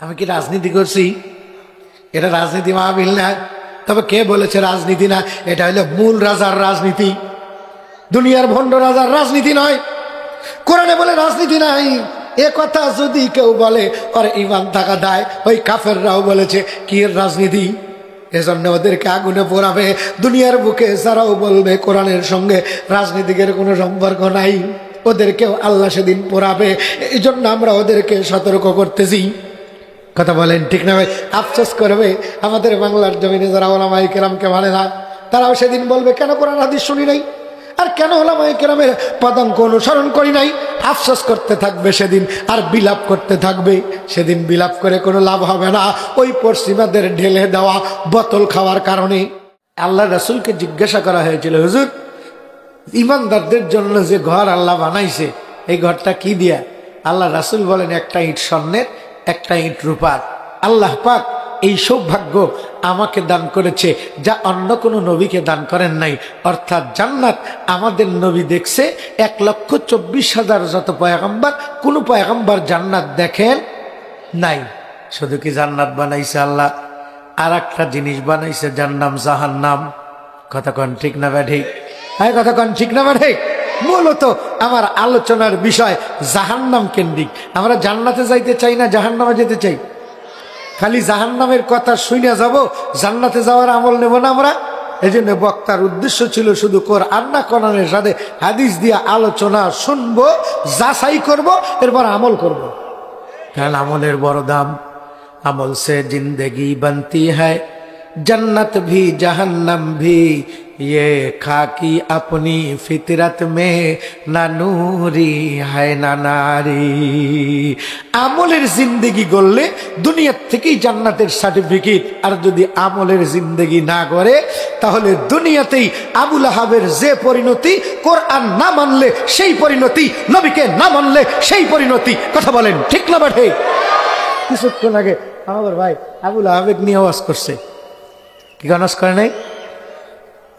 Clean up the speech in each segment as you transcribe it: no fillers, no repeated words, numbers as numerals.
আমি কি রাজনীতি করছি? এটা রাজনীতি মাহফিল না। তবে কে বলেছে রাজনীতি না? এটা হলো মূল রাজার রাজনীতি, দুনিয়ার ভণ্ড রাজার রাজনীতি নয়। কোরআনে বলে রাজনীতি নাই। এ কথা যদি কেউ বলে আর ঈমান থাকা দায়। ওই কাফেররাও বলেছে কি এর রাজনীতি, এজন্য ওদেরকে আগুনে পোড়াবে। দুনিয়ার বুকে যারাও বলবে কোরআনের সঙ্গে রাজনীতিকের কোনো সম্পর্ক নাই, ওদেরকেও আল্লাহ সেদিন পোড়াবে। এই জন্য আমরা ওদেরকে সতর্ক করতেছি। কথা বলেন ঠিক না ভাই? আফসোস করবে আমাদের বাংলার জমিনে যারা ওলামায়ে কেরামকে মানে না, তারাও সেদিন বলবে কেন কোরআন হাদিস শুনি নাই, আর কেন ওলামায়ে কেরামের পদাঙ্ক অনুসরণ করি নাই। আফসোস করতে থাকবে সেদিন, আর বিলাপ করতে থাকবে। সেদিন বিলাপ করে কোনো লাভ হবে না। ওই পশ্চিমাদের ঢেলে দেওয়া বোতল খাওয়ার কারণে আল্লাহ রাসূলকে জিজ্ঞাসা করা হয়েছিল, হুজুর ইমানদারদের জন্য যে ঘর আল্লাহ বানাইছে এই ঘরটা কি দিয়া? আল্লাহ রাসূল বলেন একটা ইট স্বর্ণের, একটা ইট রূপার। আল্লাহ পাক এই সৌভাগ্য আমাকে দান করেছে যা অন্য কোনো নবীকে দান করেন নাই। অর্থাৎ জান্নাত আমাদের নবী দেখছে 1,24,000 যত পয়গম্বর, কোন পয়গম্বর জান্নাত দেখেন নাই। শুধু কি জান্নাত বানাইছে আল্লাহ, আর একটা জিনিস বানাইছে যার নাম জাহান্নাম। কথা কন ঠিক না ব্যাঠি? হ্যাঁ, কথা কন ঠিক না ব্যাঠি? মূলত আমার আলোচনার বিষয় জাহান্নাম কেন্দ্রিক। আমরা জান্নাতে যাইতে চাই না জাহান্নামে যেতে চাই? খালি জাহান্নামের কথা শুনে যাব, জান্নাতে যাওয়ার আমল নেব না আমরা। এই জন্য বক্তার উদ্দেশ্য ছিল শুধু কোরআন না কোরআনের সাথে হাদিস দিয়ে আলোচনা শুনবো, যাচাই করব, এরপর আমল করব। কারণ আমলের বড় দাম। আমল সে জিंदगी बनती है, जन्नत भी जहन्नम भी, ये खाकी अपनी फितरत में ना नूरी है ना नारी। আমলের জিন্দেগি গড়লে দুনিয়া থেকেই জান্নাতের সার্টিফিকেট। আর যদি আমলের জিন্দেগি না করে তাহলে দুনিয়াতেই আবুল আহাবের যে পরিণতি, কোরআন না মানলে সেই পরিণতি, নবীকে না মানলে সেই পরিণতি। কথা বলেন ঠিক না বাঠে? কিছুক্ষণ আগে আমার ভাই আবুল আহাবের নিয়ে ওয়াজ করছে, কি গানাস করে নাই?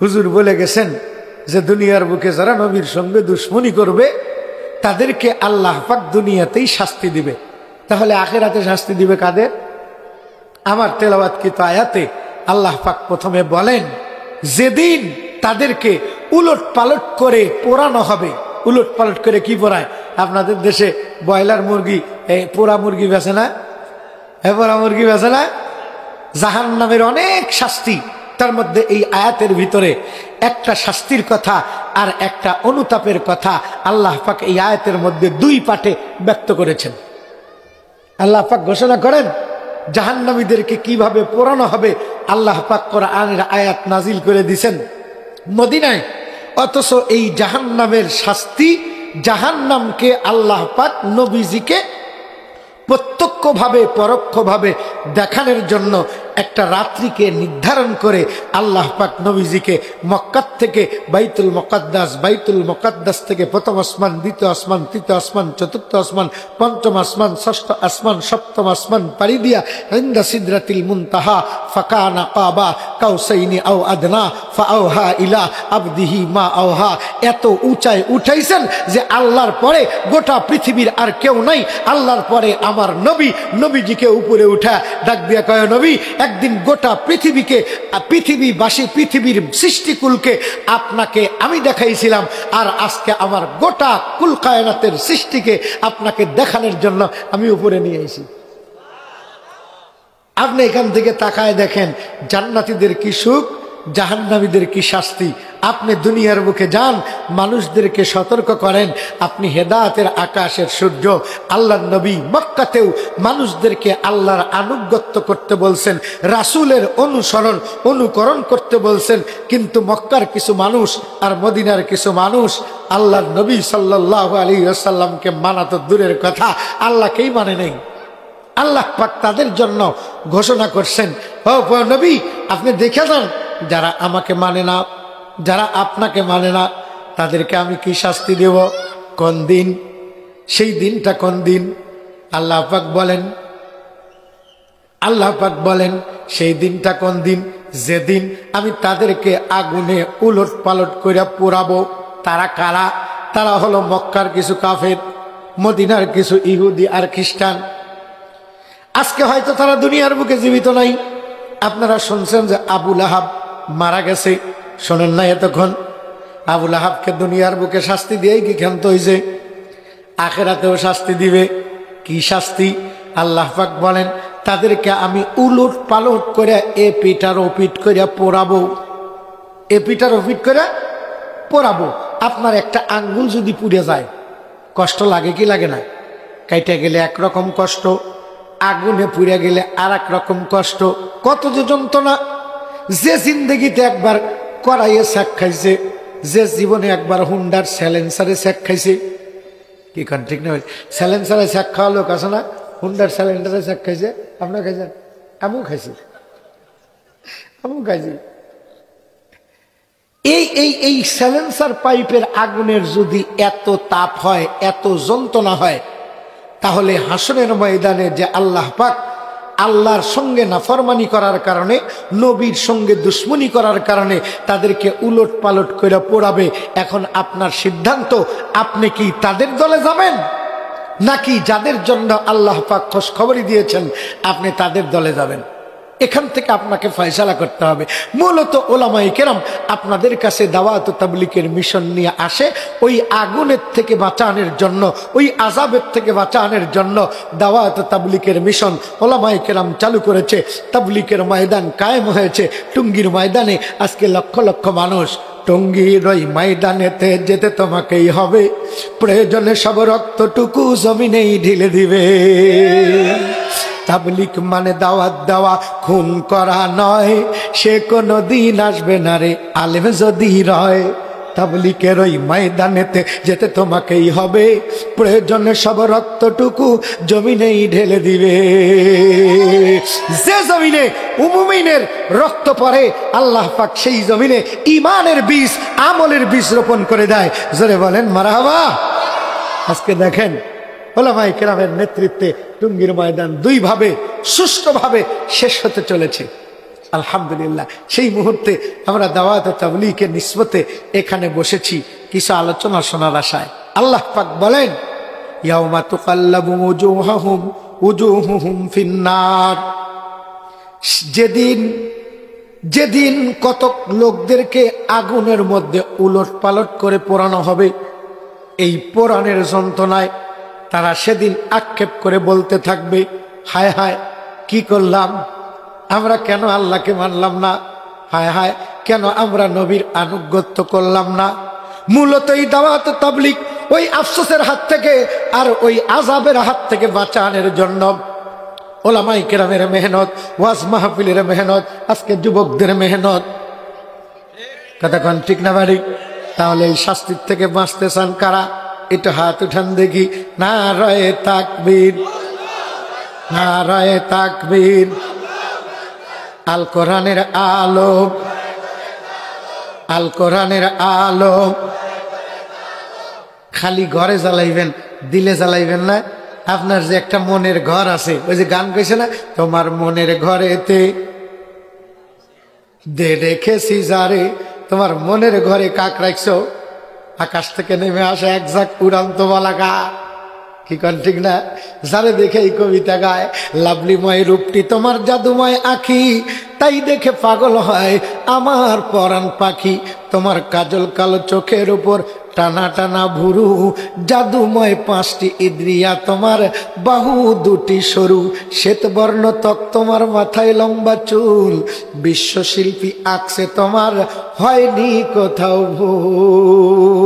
হুজুর বলে গেছেন যে দুনিয়ার বুকে যারা নবীর সঙ্গে দুশ্মনী করবে তাদেরকে আল্লাহ পাক দুনিয়াতেই শাস্তি দিবে। তাহলে আখিরাতে শাস্তি দিবে কাদের? আমার তেলাওয়াতকৃত আয়াতে আল্লাহ পাক প্রথমে বলেন যেদিন তাদেরকে উলট পালট করে পোড়ানো হবে। উলট পালট করে কি পোড়ায়? আপনাদের দেশে ব্রয়লার মুরগি, পোড়া মুরগি বেছে না? পোড়া মুরগি বেছে না? জাহান্নামের অনেক শাস্তি, তার মধ্যে এই আয়াতের ভিতরে একটা শাস্তির কথা আর একটা অনুতাপের কথা আল্লাহ পাক এই আয়াতের মধ্যে দুই পাঠে ব্যক্ত করেছেন। আল্লাহ পাক ঘোষণা করেন জাহান্নামীদেরকে কিভাবে পোড়ানো হবে। আল্লাহ পাক কোরআনের আয়াত নাজিল করে দিয়েছেন মদিনায়, অথচ এই জাহান্নামের শাস্তি, জাহান্নামকে আল্লাহ পাক নবীজিকে প্রত্যক্ষভাবে পরোক্ষভাবে দেখানোর জন্য একটা রাত্রিকে নির্ধারণ করে আল্লাহ পাক নবীজিকে মক্কা থেকে বাইতুল মুকাদ্দাস থেকে প্রথম আসমান, দ্বিতীয় আসমান, তৃতীয় আসমান, চতুর্থ আসমান, পঞ্চম আসমান, ষষ্ঠ আসমান, সপ্তম আসমান পাড়ি দিয়া ইনদা সিদরাতিল মুনতাহা ফাকানা কাবা কাউসাইনি আও আদনা ফাআওহা ইলা আবদিহি মা আওহা। এত উঁচায় উঠাইছেন যে আল্লাহর পরে গোটা পৃথিবীর আর কেউ নাই। আল্লাহর পরে আমার নবীজিকে উপরে উঠা ডাক দিয়া কয়, নবী একদিন গোটা পৃথিবীকে, পৃথিবীবাসী, পৃথিবীর সৃষ্টিকুলকে আপনাকে আমি দেখাইছিলাম, আর আজকে আমার গোটা কুল কায়নাতের সৃষ্টিকে আপনাকে দেখানোর জন্য আমি উপরে নিয়ে এসেছি। আপনি এখান থেকে তাকায় দেখেন জান্নাতীদের কি সুখ, জাহান্নামীদের কি শাস্তি। আপনি দুনিয়ার বুকে যান, মানুষদেরকে সতর্ক করেন। আপনি হেদায়েতের আকাশের সূর্য। আল্লাহর নবী মক্কাতেও মানুষদেরকে আল্লাহর আনুগত্য করতে বলছেন, রাসূলের অনুকরণ করতে বলছেন। কিন্তু মক্কার কিছু মানুষ আর মদিনার কিছু মানুষ আল্লাহর নবী সাল্লাল্লাহু আলাইহি ওয়াসাল্লামকে মানা তো দূরের কথা, আল্লাহকেই মানে নেই। আল্লাহ পাক তাদের জন্য ঘোষণা করছেন, ও নবী আপনি দেখে যান যারা আমাকে মানে না, যারা আপনাকে মানে না, তাদেরকে আমি কি শাস্তি দেব, কোন দিন, সেই দিনটা কোন দিন। আল্লাহ পাক বলেন সেই দিনটা কোন দিন, যেদিন আমি তাদেরকে আগুনে উলট পালট করে পোড়াবো। তারা কারা? তারা হলো মক্কার কিছু কাফের, মদিনার কিছু ইহুদি আর খ্রিস্টান। আজকে হয়তো তারা দুনিয়ার বুকে জীবিত নাই। আপনারা শুনছেন যে আবু লাহাব মারা গেছে, শোনেন না এতক্ষণ? আবু লাহাবকে দুনিয়ার বুকে শাস্তি দিয়েই কি ক্ষান্ত হয়েছে, আখেরাতেও শাস্তি দিবে। কি শাস্তি? আল্লাহ পাক বলেন, তাদেরকে আমি উলট পালট করে এ পিটার ও পিট করে পোড়াবো, এ পিটার ও পিট করে পোড়াবো। আপনার একটা আঙ্গুল যদি পুড়ে যায় কষ্ট লাগে কি লাগে না? কাইটা গেলে একরকম কষ্ট, আগুনে পুড়ে গেলে আর এক রকম কষ্ট। কত যে যন্ত্রণা! যে জিন্দগিতে একবার কড়াইয়ে শাক খাইছে, যে জীবনে একবার হুন্ডার স্যালেন্সারে শাক খাইছে, কি কান ঠিক না? স্যালেন্সারে শাক খাওয়া লোক আছে না? হুন্ডার স্যালেন্সারে শাক খাইছে, আপনার খাইছেন? আমিও খাইছি, আমিও খাইছি। এই স্যালেন্সার পাইপের আগুনের যদি এত তাপ হয়, এত যন্ত্রণা হয়, তাহলে হাসরের ময়দানে যে আল্লাহ পাক আল্লাহর সঙ্গে নাফরমানি করার কারণে, নবীর সঙ্গে দুশ্মনী করার কারণে তাদেরকে উলট পালট করে পোড়াবে। এখন আপনার সিদ্ধান্ত, আপনি কি তাদের দলে যাবেন নাকি যাদের জন্য আল্লাহ পাক খোঁজ খবরই দিয়েছেন আপনি তাদের দলে যাবেন? এখান থেকে আপনাকে ফয়সালা করতে হবে। মূলত ওলামায়ে কেরাম আপনাদের কাছে দাওয়াত ও তাবলীগের মিশন নিয়ে আসে ওই আগুনের থেকে বাঁচানোর জন্য, ওই আযাবের থেকে বাঁচানোর জন্য দাওয়াত ও তাবলীগের মিশন ওলামায়ে কেরাম চালু করেছে। তাবলীগের ময়দান কায়েম হয়েছে টঙ্গীর ময়দানে। আজকে লক্ষ লক্ষ মানুষ টঙ্গীর ওই ময়দানেতে যেতে তোমাকেই হবে, প্রয়োজনে সব রক্তটুকু জমিনেই ঢেলে দিবে। তাবলীগ মানে দাওয়াত দেওয়া, খুন করা নয়। সে কোনো দিন আসবে না রে আলেম যদি রয়। তাবলীগের ওই ময়দানেতে যেতে তোমাকেই হবে, প্রয়োজনে সব রক্তটুকু জমিনেই ঢেলে দিবে। যে জমিনে মুমিনের রক্ত পড়ে আল্লাহ পাক সেই জমিনে ঈমানের বীজ, আমলের বীজ রোপণ করে দেয়। জোরে বলেন মারহাবা। আজকে দেখেন ওলামায়ে কেরামের নেতৃত্বে টঙ্গীর ময়দান দুইভাবে সুষ্ঠুভাবে শেষ হতে চলেছে আলহামদুলিল্লাহ। সেই মুহূর্তে আমরা দাওয়াত ও তাবলীগের নিসবতে এখানে বসেছি কিছু আলোচনা শোনার আশায়। আল্লাহ পাক বলেন, ইয়াউমা তুকাল্লাবু উজুহুহুম ফিন্নার, যেদিন কতক লোকদেরকে আগুনের মধ্যে উলট পালট করে পোড়ানো হবে, এই পোড়ানোর যন্ত্রণায় তারা সেদিন আক্ষেপ করে বলতে থাকবে, হায় হায় কি করলাম আমরা, কেন আল্লাহকে মানলাম না, হায় হায় কেন আমরা নবীর আনুগত্য করলাম না। মূলত এই দাওয়াত তাবলীগ ওই আফসোসের হাত থেকে আর ওই আযাবের হাত থেকে বাঁচানোর জন্য ওলামায়ে কেরামের মেহনত, ওয়াজ মাহফিলের মেহনত, আজকে যুবকদের মেহনত। কতক্ষণ ঠিক না বাড়ি? তাহলে এই শাস্তির থেকে বাঁচতে চান কারা? একটু হাত উঠান দেখি। নারায়ে তাকবীর, নারায়ে তাকবীর। আল কোরআনের আলো, আল কোরআনের আলো। খালি ঘরে জ্বালাইবেন, দিলে জ্বালাইবেন না। আপনার যে একটা মনের ঘর আছে, ওই যে গান কইছে না, তোমার মনের ঘরেতে দে রেখেছি যারে, তোমার মনের ঘরে কাক রাখছো, আকাশ থেকে নেমে আসে এক ঝাঁক উড়ান্ত বালাকা। কি কন ঠিক না? যারে দেখে এই কবিতা গায়, লাভলিময় রূপটি তোমার জাদুময় আঁখি, তাই দেখে পাগল হয় আমার পরাণ পাখি। তোমার কাজল কালো চোখের উপর টানা টানা ভুরু, জাদুময় 5টি ইদ্রিয়া, তোমার বাহু 2টি সরু, শ্বেতবর্ণ ত্বক, তোমার মাথায় লম্বা চুল, বিশ্বশিল্পী আঁকছে তোমার হয়নি কোথাও ভুল।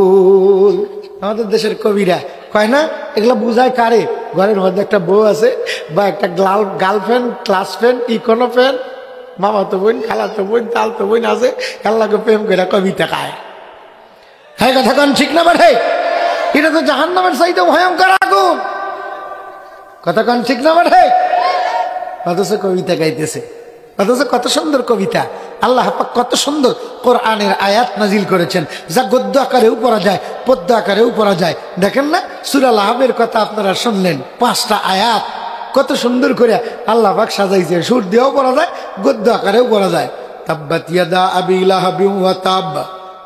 আমাদের দেশের কবিরা কয় না, এগুলো বুঝায় কারে? ঘরের মধ্যে একটা বউ আছে বা একটা girlfriend, class friend, Econo friend, মামাতো বোন, খালাতো বোন, তালতো বোন আছে, আল্লাহকে প্রেম করে কবিতা গায়। হ্যাঁ কথা কন ঠিক না বাড়ে? এটা তো জাহান্নামের চাইতে ভয়ঙ্কর আগুন। কথা কন ঠিক না বাড়ে? অথচ কবিতা গাইতেছে, অথচ কত সুন্দর কবিতা। আল্লাহ পাক কত সুন্দর কোরআনের আয়াত নাজিল করেছেন, যা গদ্য আকারেও পড়া যায়, পদ্য আকারেও পড়া যায়। দেখেন না, সূরা লাহাবের কথা আপনারা শুনলেন, 5টা আয়াত কত সুন্দর করে আল্লাহ পাক সাজাইছে। সুর দিয়েও পড়া যায়, গদ্য আকারেও পড়া যায়। তাব্বাত ইয়াদা আবি লাহাবিন ওয়া তাব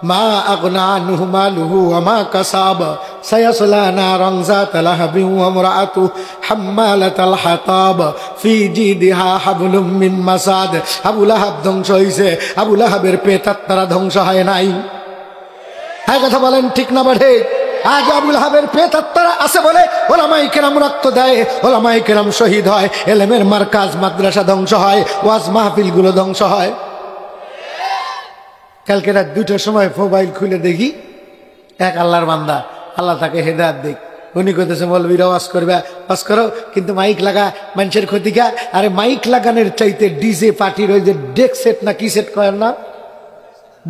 মা আগনা আনহু মালুহু ওয়া মা কাসাব সায়াসলা নারান যাতা লাহাবিন ওয়া ইমরাআতু হাম্মালাতাল হাতাব ফি জিদিহা হাবলুম মিন মাসাদ। আবু লাহাব ধ্বংস হইছে, আবু লাহাবের প্রেতাত্মারা ধ্বংস হয় নাই। হ্যাঁ কথা বলেন ঠিক না বাড়ে? আজ আবু লাহাবের প্রেতাত্মারা আছে বলে ওলামায়ে কেরাম রক্ত দেয়, ওলামায়ে কেরাম শহীদ হয়, ইলমের মারকাজ মাদ্রাসা ধ্বংস হয়, ওয়াজ মাহফিলগুলো ধ্বংস হয়। কালকে রাত 2টার সময় মোবাইল খুলে দেখি এক আল্লাহর বান্দা, আল্লাহ তাকে হেদায়েত দিক, উনি কইতেছে মৌলবীরা ওয়াজ করবে, ওয়াজ করো কিন্তু মাইক লাগা, মানুষের ক্ষতিকা। আরে মাইক লাগানোর চাইতে ডিজে পার্টির ওই যে ডেক সেট না কি সেট করেন না,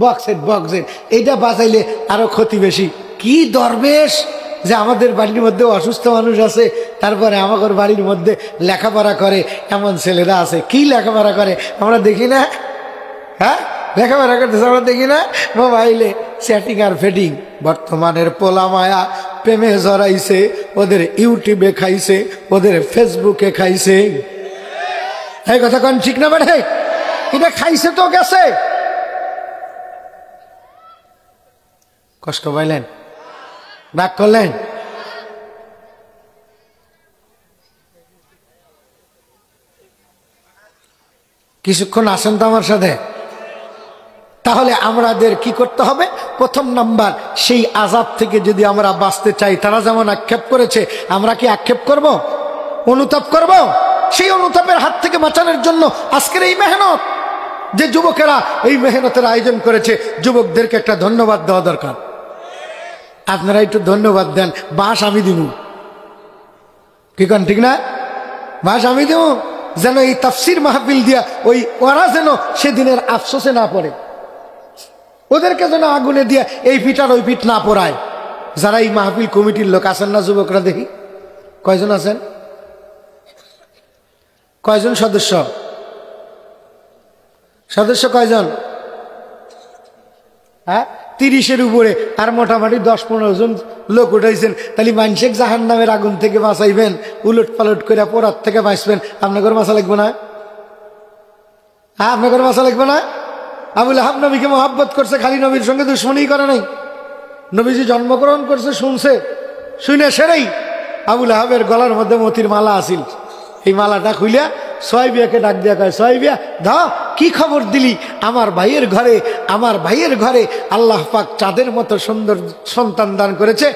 বক্স সেট এইটা বাজাইলে আরো ক্ষতি বেশি। কি দরবেশ যে আমাদের বাড়ির মধ্যে অসুস্থ মানুষ আছে, তারপরে আমাদের বাড়ির মধ্যে লেখাপড়া করে এমন ছেলেরা আছে। কি লেখাপড়া করে আমরা দেখি না? হ্যাঁ লেখাপড়া করতেছে আমরা দেখি না? মোবাইলে চ্যাটিং আর ফেটিং। বর্তমানের পোলা মায়া প্রেমে জড়াইছে, ওদের ইউটিউবে খাইছে, ওদের ফেসবুকে খাইছে। এই কথা কোন ঠিক না বেঠে? এটা খাইছে তো গেছে। কষ্ট পাইলেন? রাগ করলেন? কিছুক্ষণ আসেন তো আমার সাথে। তাহলে আমাদের কি করতে হবে? প্রথম নাম্বার, সেই আযাব থেকে যদি আমরা বাঁচতে চাই, তারা যেমন আক্ষেপ করেছে আমরা কি আক্ষেপ করব? অনুতাপ করব? সেই অনুতাপের হাত থেকে বাঁচানোর জন্য আজকের এই মেহনত, যে যুবকেরা এই মেহনতের আয়োজন করেছে, যুবকদেরকে একটা ধন্যবাদ দেওয়া দরকার। আপনারা একটু ধন্যবাদ দেন। বাঁশ আমি দিব, কি কন ঠিক না? বাঁশ আমি দেব, যেন এই তাফসির মাহফিল দিয়া ওরা যেন সেদিনের আফসোসে না পড়ে, ওদেরকে যেন আগুনে দিয়া এই পিঠ আর ওই পিঠ না পড়ায়। যারা এই মাহফিল কমিটির লোক আছেন না, যুবকরা দেখি কয়জন আছেন? কয়জন সদস্য? সদস্য কয়জন? হ্যাঁ 30-এর উপরে। আর মোটামুটি 10-15 জন লোক উঠাইছেন। তাহলে মানসিক জাহান্নামের আগুন থেকে বাঁচাইবেন, উলট পালট করে পোড়ার থেকে বাঁচবেন। আপনাদের মাথা লাগবে না? হ্যাঁ আপনাদের মাথা লাগবে না? আবু লাহাব নবীকে মহব্বত করছে, খালি নবীর সঙ্গে দুশমনী করে নাই। নবীজি জন্মগ্রহণ করছে শুনছে, শুনে সেরেই আবু লাহাবের গলার মধ্যে মতির মালা আছিল। এই মালাটা খুলিয়া সোয়াইবিয়াকে ডাক দিয়া কয়, সোয়াইবিয়া দাও, কি খবর দিলি? আমার ভাইয়ের ঘরে আল্লাহ পাক চাঁদের মতো সুন্দর সন্তান দান করেছে।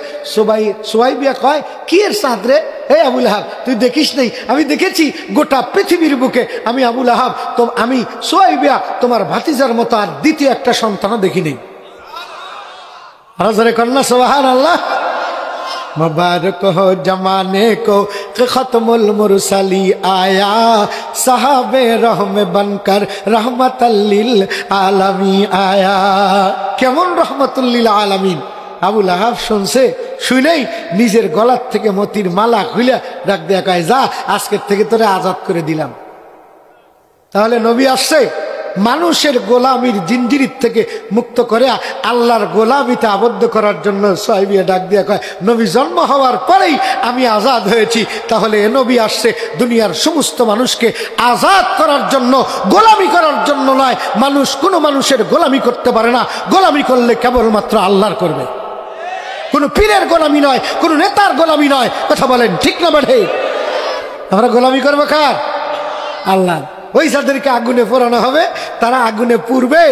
সোয়াইবিয়া কয়, কি এর চাঁদ রে? হে আবু লাহাব, তুই দেখিস নাই? আমি দেখেছি গোটা পৃথিবীর বুকে। আমি আবু লাহাব, আমি সোয়াইবিয়া তোমার ভাতিজার মতো আর দ্বিতীয় একটা সন্তানও দেখি নেই। আরে কন্যা সুবহানাল্লাহ। मुबारक हो जमाने को कि खत्मुल मुरसली आया, साहबे रहम बनकर रहमतल लिल आलमीन आया। কেমন রহমতুল লিল আলামিন। আবু লাহাব শুনছে, শুনেই নিজের গলার থেকে মতির মালা খুলে ডাক দেয়া কয়, যা আজকের থেকে তোরে আজাদ করে দিলাম। তাহলে নবী আসছে মানুষের গোলামির জিঞ্জির থেকে মুক্ত করে আল্লাহর গোলামিতে আবদ্ধ করার জন্য। সোয়াইবিয়া ডাক দিয়া কয়, নবী জন্ম হওয়ার পরেই আমি আজাদ হয়েছি। তাহলে এ নবী আসছে দুনিয়ার সমস্ত মানুষকে আজাদ করার জন্য, গোলামি করার জন্য নয়। মানুষ কোনো মানুষের গোলামি করতে পারে না। গোলামি করলে কেবলমাত্র আল্লাহর করবে, কোনো পীরের গোলামি নয়, কোনো নেতার গোলামি নয়। কথা বলেন ঠিক না বাড়ে? আমরা গোলামি করবো কার? আল্লাহ। ওই যাদেরকে আগুনে পোড়ানো হবে তারা আগুনে পুড়বে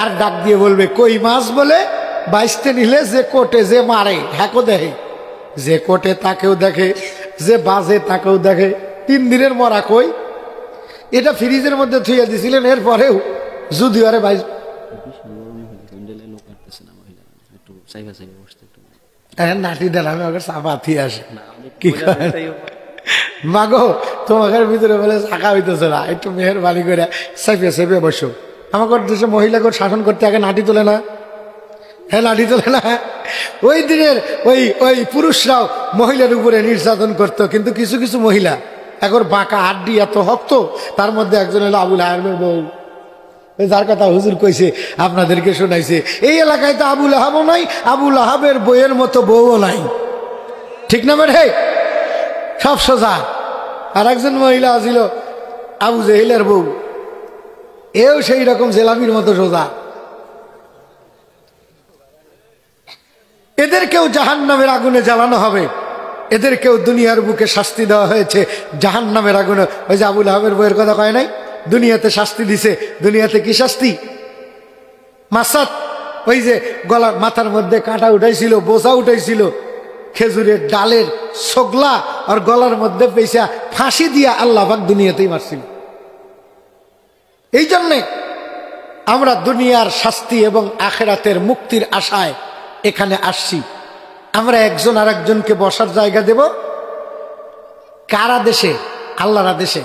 আর ডাক দিয়ে বলবে, কই মাছ বলে বাইসতে নিলে যে কোটে যে মারে হ্যাকো দেখে, যে কোটে তাকেও দেখে, যে বাজে তাকেও দেখে। 3 দিনের মরা কই? এটা ফ্রিজের মধ্যে থুইয়া দিছিলেন, এরপরেও যদি আরে ভাই নাটি দেন, আমি ওকে চাপা থিয়ে আসি। কি মাগো তোমাদের ভিতরে বলে শাখা হইতেছে না, একটু মেহেরবানি করে সাইফিয়া সাইফিয়া বসো। আমাদের দেশে মহিলাকে শাসন করতে আগে নাটি তোলে না? হ্যাঁ নাটি তোলে না? ওই দিনের ওই পুরুষরাও মহিলার উপরে নির্যাতন করতো। কিন্তু কিছু কিছু মহিলা এখন বাঁকা আড্ডি এত হক্ত। তার মধ্যে একজন হলো আবু লাহাবের বউ, যার কথা হুজুর কইছে আপনাদেরকে শোনাইছে। এই এলাকায় তো আবু লাহাবও নাই, আবু লাহাবের বইয়ের মতো বউও নাই। ঠিক না বেঠে? সব সোজা। আর একজন মহিলা আছিল আবু জেহেলের বউ, এও সেই রকম জেলামির মতো সোজা। এদেরকেও জাহান্নামের আগুনে জ্বালানো হবে, এদেরকেও দুনিয়ার বুকে শাস্তি দেওয়া হয়েছে জাহান্নামের আগুনে। ওই যে আবুল আহাবের বইয়ের কথা কয় নাই, দুনিয়াতে শাস্তি দিছে। দুনিয়াতে কি শাস্তি? মাসাত, ওই যে গলার মাথার মধ্যে কাঁটা উঠাইছিল, বোঝা উঠাইছিল, খেজুরের ডালের ছোগলা আর গলার মধ্যে পেঁচা ফাঁসি দিয়া আল্লাহ পাক দুনিয়াতেই মারছিল। এই জন্যে আমরা দুনিয়ার শাস্তি এবং আখিরাতের মুক্তির আশায় এখানে আসছি। আমরা একজন আর একজনকে বসার জায়গা দেব। কারা দেশে? আল্লাহর আদেশে।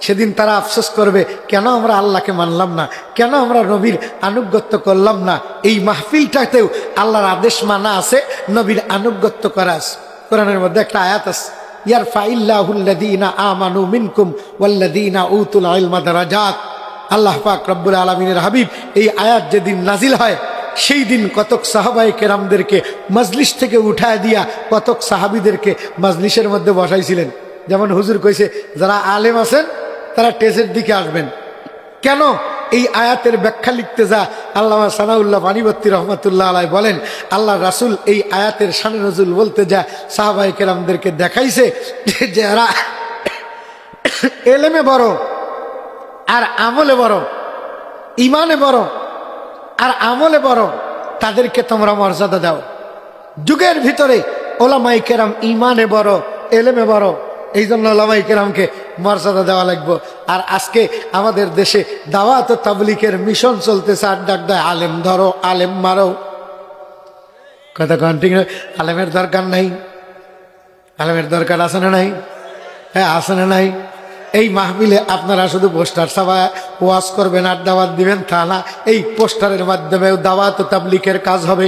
সেদিন তারা আফসোস করবে, কেন আমরা আল্লাহকে মানলাম না, কেন আমরা নবীর আনুগত্য করলাম না। এই মাহফিলটাতেও আল্লাহর আদেশ মানা আছে, নবীর আনুগত্য করা আছে। কোরআনের মধ্যে একটা আয়াত আছে, ইয়ারফাইল্লাহুল্লাযীনা আমানু মিনকুম ওয়াল্লাযীনা উতুল ইলমা দারাজাত। আল্লাহ পাক রব্বুল আলামিনের হাবিব এই আয়াত যেদিন নাজিল হয়, সেই দিন কতক সাহাবায়ে কেরামদেরকে মজলিস থেকে উঠায় দিয়া কতক সাহাবীদেরকে মজলিসের মধ্যে বসাইছিলেন। যেমন হুজুর কইছে, যারা আলেম আছেন তারা টেজের দিকে আসবেন। কেন? এই আয়াতের ব্যাখ্যা লিখতে যা আল্লামা সানাউল্লাহ পানিবত্তি রহমতুল্লাহ আলাই বলেন, আল্লাহ রাসূল এই আয়াতের শানে নজুল বলতে যা সাহাবায়ে কেরামদেরকে দেখাইছে যে যারা এলেমে বড় আর আমলে বড়, ইমানে বড় আর আমলে বড়, তাদেরকে তোমরা মর্যাদা দাও। যুগের ভিতরে ওলামায়ে কেরাম ইমানে বড়, এলেমে বড়, এই জন্য ওলামায়ে কেরামকে মর্যাদা দেওয়া লাগবে। আর আজকে আমাদের দেশে দাওয়াত ও তাবলীগের মিশন চলতেছে, আর ডাক দেয় আলেম ধরো, আলেম মারো। কথা কন ঠিক না? আলেমের দরকার নাই? আলেমের দরকার আছে না নাই? হ্যাঁ, আছে না নাই? এই মাহফিলে আপনারা শুধু পোস্টার ছাপায় ওয়াজ করবেন আর দাওয়াত দিবেন তা না, এই পোস্টারের মাধ্যমেও দাওয়াত ও তাবলীগের কাজ হবে।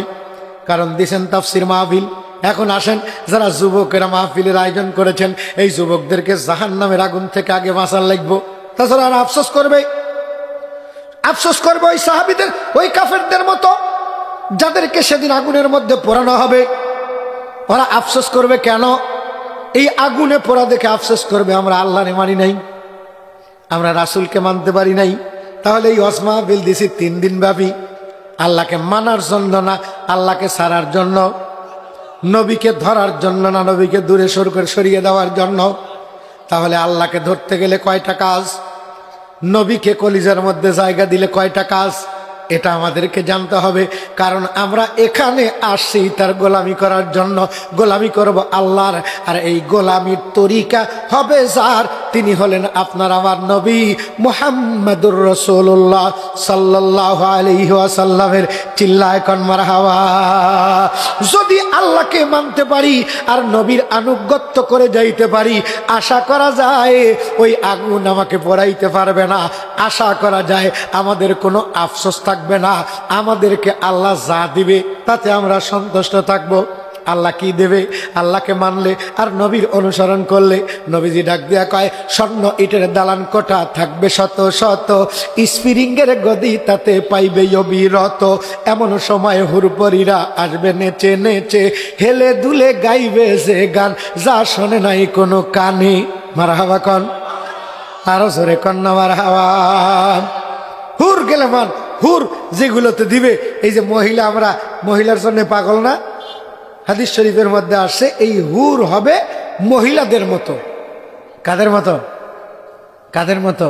কারণ দিছেন তাফসির মাহফিল। এখন আসেন, যারা যুবকেরা মাহফিলের আয়োজন করেছেন, এই যুবকদেরকে জাহান্নামের আগুন থেকে আগে বাঁচার লাগবো। তাছাড়া আর আফসোস করবে, আফসোস করবে ওই সাহাবীদের, ওই কাফেরদের মতো যাদেরকে সেদিন আগুনের মধ্যে পোড়ানো হবে। ওরা আফসোস করবে কেন? এই আগুনে পোড়া দেখে আফসোস করবে, আমরা আল্লাহরে মানি নাই, আমরা রাসূলকে মানতে পারি নাই। তাহলে এই ওয়াজ মাহফিল দিছি 3 দিন ব্যাপী, আল্লাহকে মানার জন্য না, আল্লাহকে ছাড়ার জন্য, নবীকে ধরার জন্য না, নবীকে দূরে সরিয়ে দেওয়ার জন্য। তাহলে আল্লাহকে ধরতে গেলে কয়টা কাজ, নবীকে কলিজার মধ্যে জায়গা দিলে কয়টা কাজ, এটা আমাদেরকে জানতে হবে। কারণ আমরা এখানে আসছি তার গোলামি করার জন্য, গোলামি করব আল্লাহর। আর এই গোলামির তরিকা হবে যার, তিনি হলেন আপনার আমার নবী মুহাম্মদুর রাসূলুল্লাহ সাল্লাল্লাহু আলাইহি ওয়াসাল্লামের। চিল্লায় কোন মারহাবা। যদি আল্লাহকে মানতে পারি আর নবীর আনুগত্য করে যাইতে পারি, আশা করা যায় ওই আগুন আমাকে পোড়াইতে পারবে না। আশা করা যায় আমাদের কোনো আফসোস থাকবে না। আমাদেরকে আল্লাহ যা দিবে তাতে আমরা সন্তুষ্ট থাকবো। আল্লাহ কি দেবে? আল্লাহকে মানলে আর নবীর অনুসরণ করলে। নবীজি ডাক দিয়া কয়, স্বর্ণ ইটের দালান কোঠা থাকবে শত শত, স্প্রিংয়ের গদি তাতে পাইবে অবিরত। এমন সময় হুরপরীরা আসবে নেচে নেচে, হেলে দুলে গাইবে যে গান যা শোনে নাই কোনো কানে। মারহাবা কন, আরো জোরে কন না মারহাবা। হুর গেলে মান, হুর যেগুলোতে দিবে, এই যে মহিলা, আমরা মহিলার জন্য পাগল না? হাদিস শরীফের মধ্যে আসছে এই হুর হবে মহিলাদের মতো। কাদের মতো? কাদের মতো?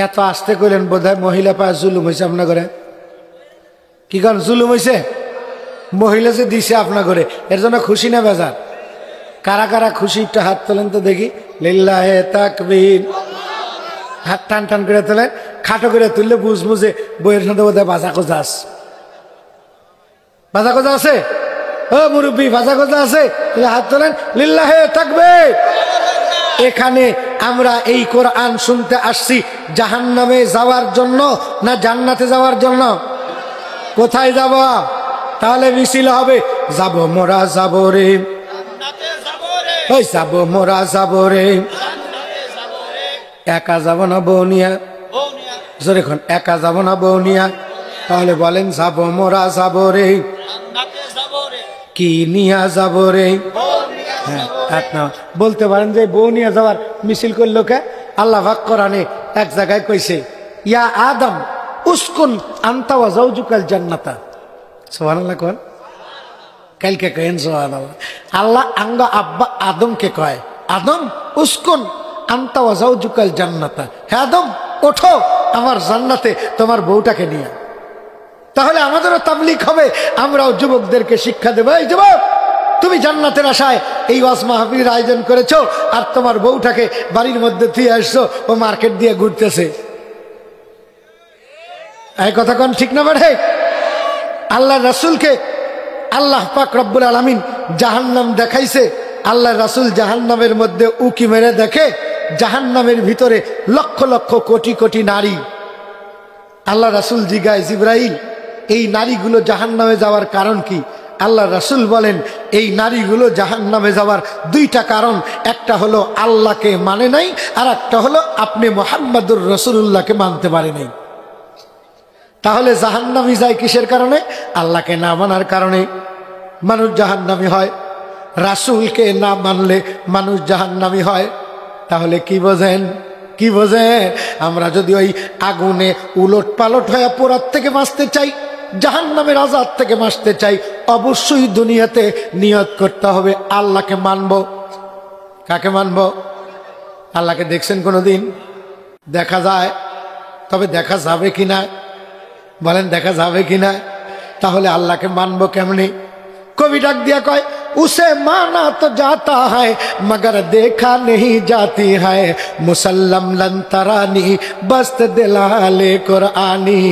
এত আসতে করেন বোধহয় মহিলা পায় জুলুম হয়েছে আপনার ঘরে। কি কারণ জুলুম হয়েছে? মহিলা যে দিছে আপনার ঘরে, এর জন্য খুশি না বেজার? কারা কারা খুশি একটু হাত তোলেন তো দেখি। লিল্লাহে তাকবীর। হাত টান টান করে তোলেন, খাটো করে তুললে বুঝবো যে বইয়ের সাথে বোধহয় বাজা কোজা আছে। বাজা কোজা আছে? ও মুরব্বী, বাজা কোজা আছে? হাত তোলেন। লিল্লাহে তাকবীর। এখানে আমরা এই কোরআন শুনতে আসছি জাহান্নামে যাওয়ার জন্য না জান্নাতে যাওয়ার জন্য? কোথায় যাব? তাহলে মিছিল হবে, যাব মোরা যাব রে, ওই যাব মোরা যাব রে। একা যাব না বৌনিয়া? জোরে এখন, একা যাব না বৌনিয়া? তাহলে বলেন যাব মোরা যাব রে, কি নিয়া যাব রে? হ্যাঁ, বলতে পারেন যে বউ নিয়ে যাওয়ার মিছিল করলো কে? আল্লাহ পাক কোরআনে এক জায়গায় কইছে, ইয়া আদম উসকুন আনতা ওয়া যাওজুকাল জান্নাতা। সুবহানাল্লাহ কোন? কালকে কেন সুবহানাল্লাহ। আল্লাহ আঙ্গ আব্বা আদমকে কয়, আদম উস্কুন আনতা ওয়া যাওজুকাল জান্নাতা, হে আদম ওঠো আমার জান্নাতে তোমার বউটাকে নিয়ে। তাহলে আমাদেরও তাবলীগ হবে, আমরাও যুবকদেরকে শিক্ষা দেব, এই যুবক তুমি জান্নাতের আশায় এই ওয়াজ মাহফিলের আয়োজন করেছো, আর তোমার বউটাকে বাড়ির মধ্যে দিয়ে আসছো, ও মার্কেট দিয়ে ঘুরতেছে। এই কথা কোন ঠিক না বেঠে? আল্লাহ রাসূলকে আল্লাহ পাক রব্বুল আলামিন জাহান্নাম দেখাইছে। আল্লাহ রাসূল জাহান্নামের মধ্যে উকি মেরে দেখে জাহান্নামের ভিতরে লক্ষ লক্ষ কোটি কোটি নারী। আল্লাহ রাসূল জিজ্ঞাসা, জিবরাইল এই নারীগুলো জাহান্নামে যাওয়ার কারণ কি? আল্লাহ রাসূল বলেন, এই নারীগুলো জাহান্নামে যাওয়ার দুইটা কারণ, একটা হলো আল্লাহকে মানে নাই, আর একটা হলো আপনি মুহাম্মদুর রাসূলুল্লাহকে মানতে পারে নাই। তাহলে জাহান্নামী যায় কিসের কারণে? আল্লাহকে না মানার কারণে মানুষ জাহান্নামী হয়, রাসূলকে না মানলে মানুষ জাহান্নামী হয়। তাহলে কি বোঝেন, কি বোঝেন? আমরা যদি ওই আগুনে উলট পালট হয়ে পোড়ার থেকে বাঁচতে চাই, জাহান্নামের আযাব থেকে বাঁচতে চাই, অবশ্যই দুনিয়াতে নিয়ত করতে হবে আল্লাহকে মানব। কাকে মানব? আল্লাহকে দেখছেন কোনোদিন? দেখা যায়, তবে দেখা যাবে কিনা বলেন, দেখা যাবে কিনা? তাহলে আল্লাহকে মানব কেমনি? কবি ডাক দিয়া কয়, उसे माना तो जाता है मगर देखा नहीं जाती है, मुसल्लम लन तरानी बस्त दिलाले कुरआनी।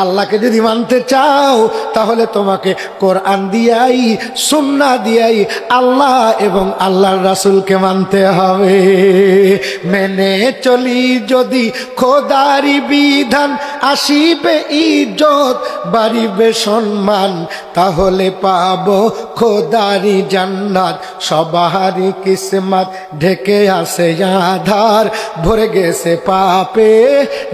আল্লাহকে যদি মানতে চাও তাহলে তোমাকে কোরআন দিয়াই সুন্নাহ দিয়াই আল্লাহ এবং আল্লাহর রাসূলকে মানতে হবে। মেনে চলি যদি খোদারি বিধান, আসিবে ইজ্জত বাড়িবে সম্মান, তাহলে পাবো খোদারি জান্নাত। সবারই কিসমত ঢেকে আসে আধার, ভরে গেছে পাপে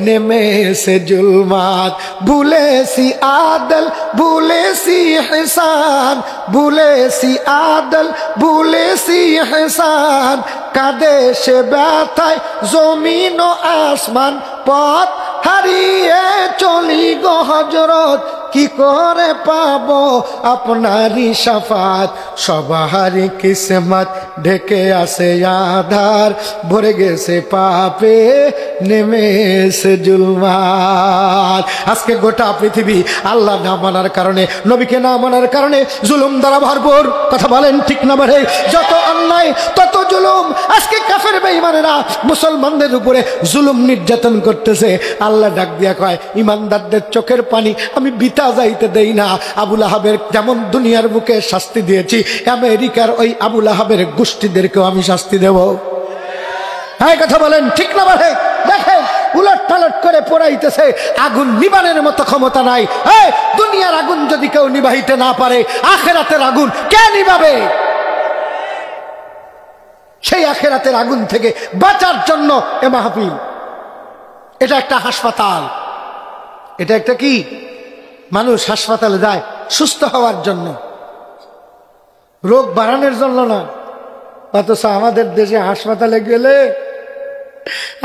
নেমে এসে জুলমাত। ভুলেছি আদল ভুলেছি ইহসান, ভুলেছি আদল ভুলেছি ইহসান, কাঁদে সে ব্যথায় জমিন ও আসমান, পথ হারিয়ে চলি গো হযরত, কি করে পাবো আপনারই শাফাত। সবারই কিসমত ঢেকে আসে আধার, ভরে গেছে পাপে নেমে এসে জুলমাত। আজকে গোটা পৃথিবী আল্লাহ না মানার কারণে, নবীকে না মানার কারণে জুলুম দ্বারা ভরপুর। কথা বলেন ঠিক না বাড়ে? যত অন্যায় তত জুলুম। আজকে কাফের বেঈমানেরা মুসলমানদের উপরে জুলুম নির্যাতন করতেছে। আল্লাহ ডাক দিয়া কয়, ইমানদারদের চোখের পানি আমি বিতা যাইতে দেই না। আবুল আহাবের যেমন দুনিয়ার বুকে শাস্তি দিয়েছি, আমেরিকার ওই আবুল আহাবের গোষ্ঠীদেরকেও আমি শাস্তি দেব। হ্যাঁ কথা বলেন ঠিক না বাড়ে? দেখেন উলট পালট করে পোড়াইতেছে, আগুন নিবানের মতো ক্ষমতা নাই। দুনিয়ার আগুন যদি কেউ নিবাহিতে না পারে, আখেরাতের আগুন কে নিবাবে? সেই আখেরাতের আগুন থেকে বাঁচার জন্য এ মাহফিল। এটা একটা হাসপাতাল। এটা একটা কি? মানুষ হাসপাতালে যায় সুস্থ হওয়ার জন্য, রোগ বাড়ানোর জন্য না। অথচ আমাদের দেশে হাসপাতালে গেলে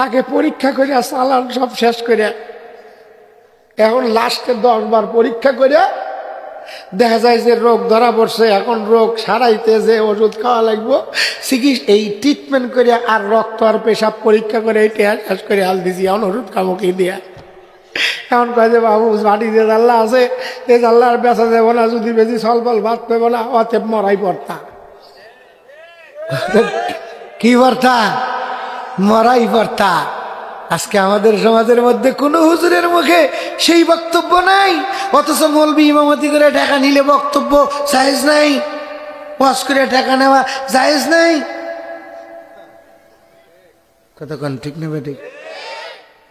আগে পরীক্ষা করে চালান সব শেষ করে, এখন লাস্টে 10 বার পরীক্ষা করে দেখা যায় যে রোগ ধরা পড়ছে। এখন রোগ সারাইতে যে ওষুধ খাওয়া লাগবো, চিকিৎসা এই ট্রিটমেন্ট করে আর রক্ত আর পেশাব পরীক্ষা করে এই শেষ করে হাল দিছি, এখন ওষুধ খাবো কি দিয়া? এখন কয় যে বাবু মাটি যে জাল্লা আছে, এই জাল্লার বেচা যাবো না, যদি বেশি সলফল ভাত পেবো না, অতএব মরাই পড়তা। কি পড়তা? মরাই পড়তা। আজকে আমাদের সমাজের মধ্যে কোনো হুজুরের মুখে সেই বক্তব্য নাই, অথচ মৌলবি ইমামতি করে টাকা নিলে বক্তব্য জায়েজ নাই, ওয়াজ করে টাকা নেওয়া জায়েজ নাই। কতক্ষণ ঠিক নেবে? ঠিক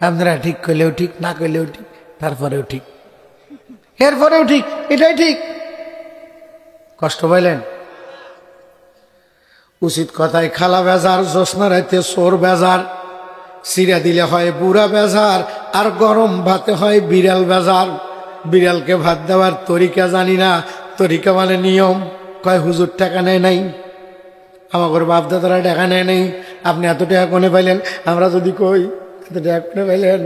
আপনারা ঠিক করলেও ঠিক, না করলেও ঠিক, তারপরেও ঠিক, এরপরেও ঠিক, এটাই ঠিক। কষ্ট পাইলেন? উচিত কথায় খালা বেজার, জ্যোৎস্না রাইতে চোর বেজার, সিরা দিলে হয় বুড়া বেজার, আর গরম ভাতে হয় বিড়াল বেজার। বিড়ালকে ভাত দেওয়ার তরিকা জানি না, তরিকা মানে নিয়ম। কয় হুজুর টাকা নেয় নাই, আমাদের বাপদাদারা টাকা নেয় নাই, আপনি এত টাকা কোনে পাইলেন? আমরা যদি কই এত টাকা কোনে পাইলেন,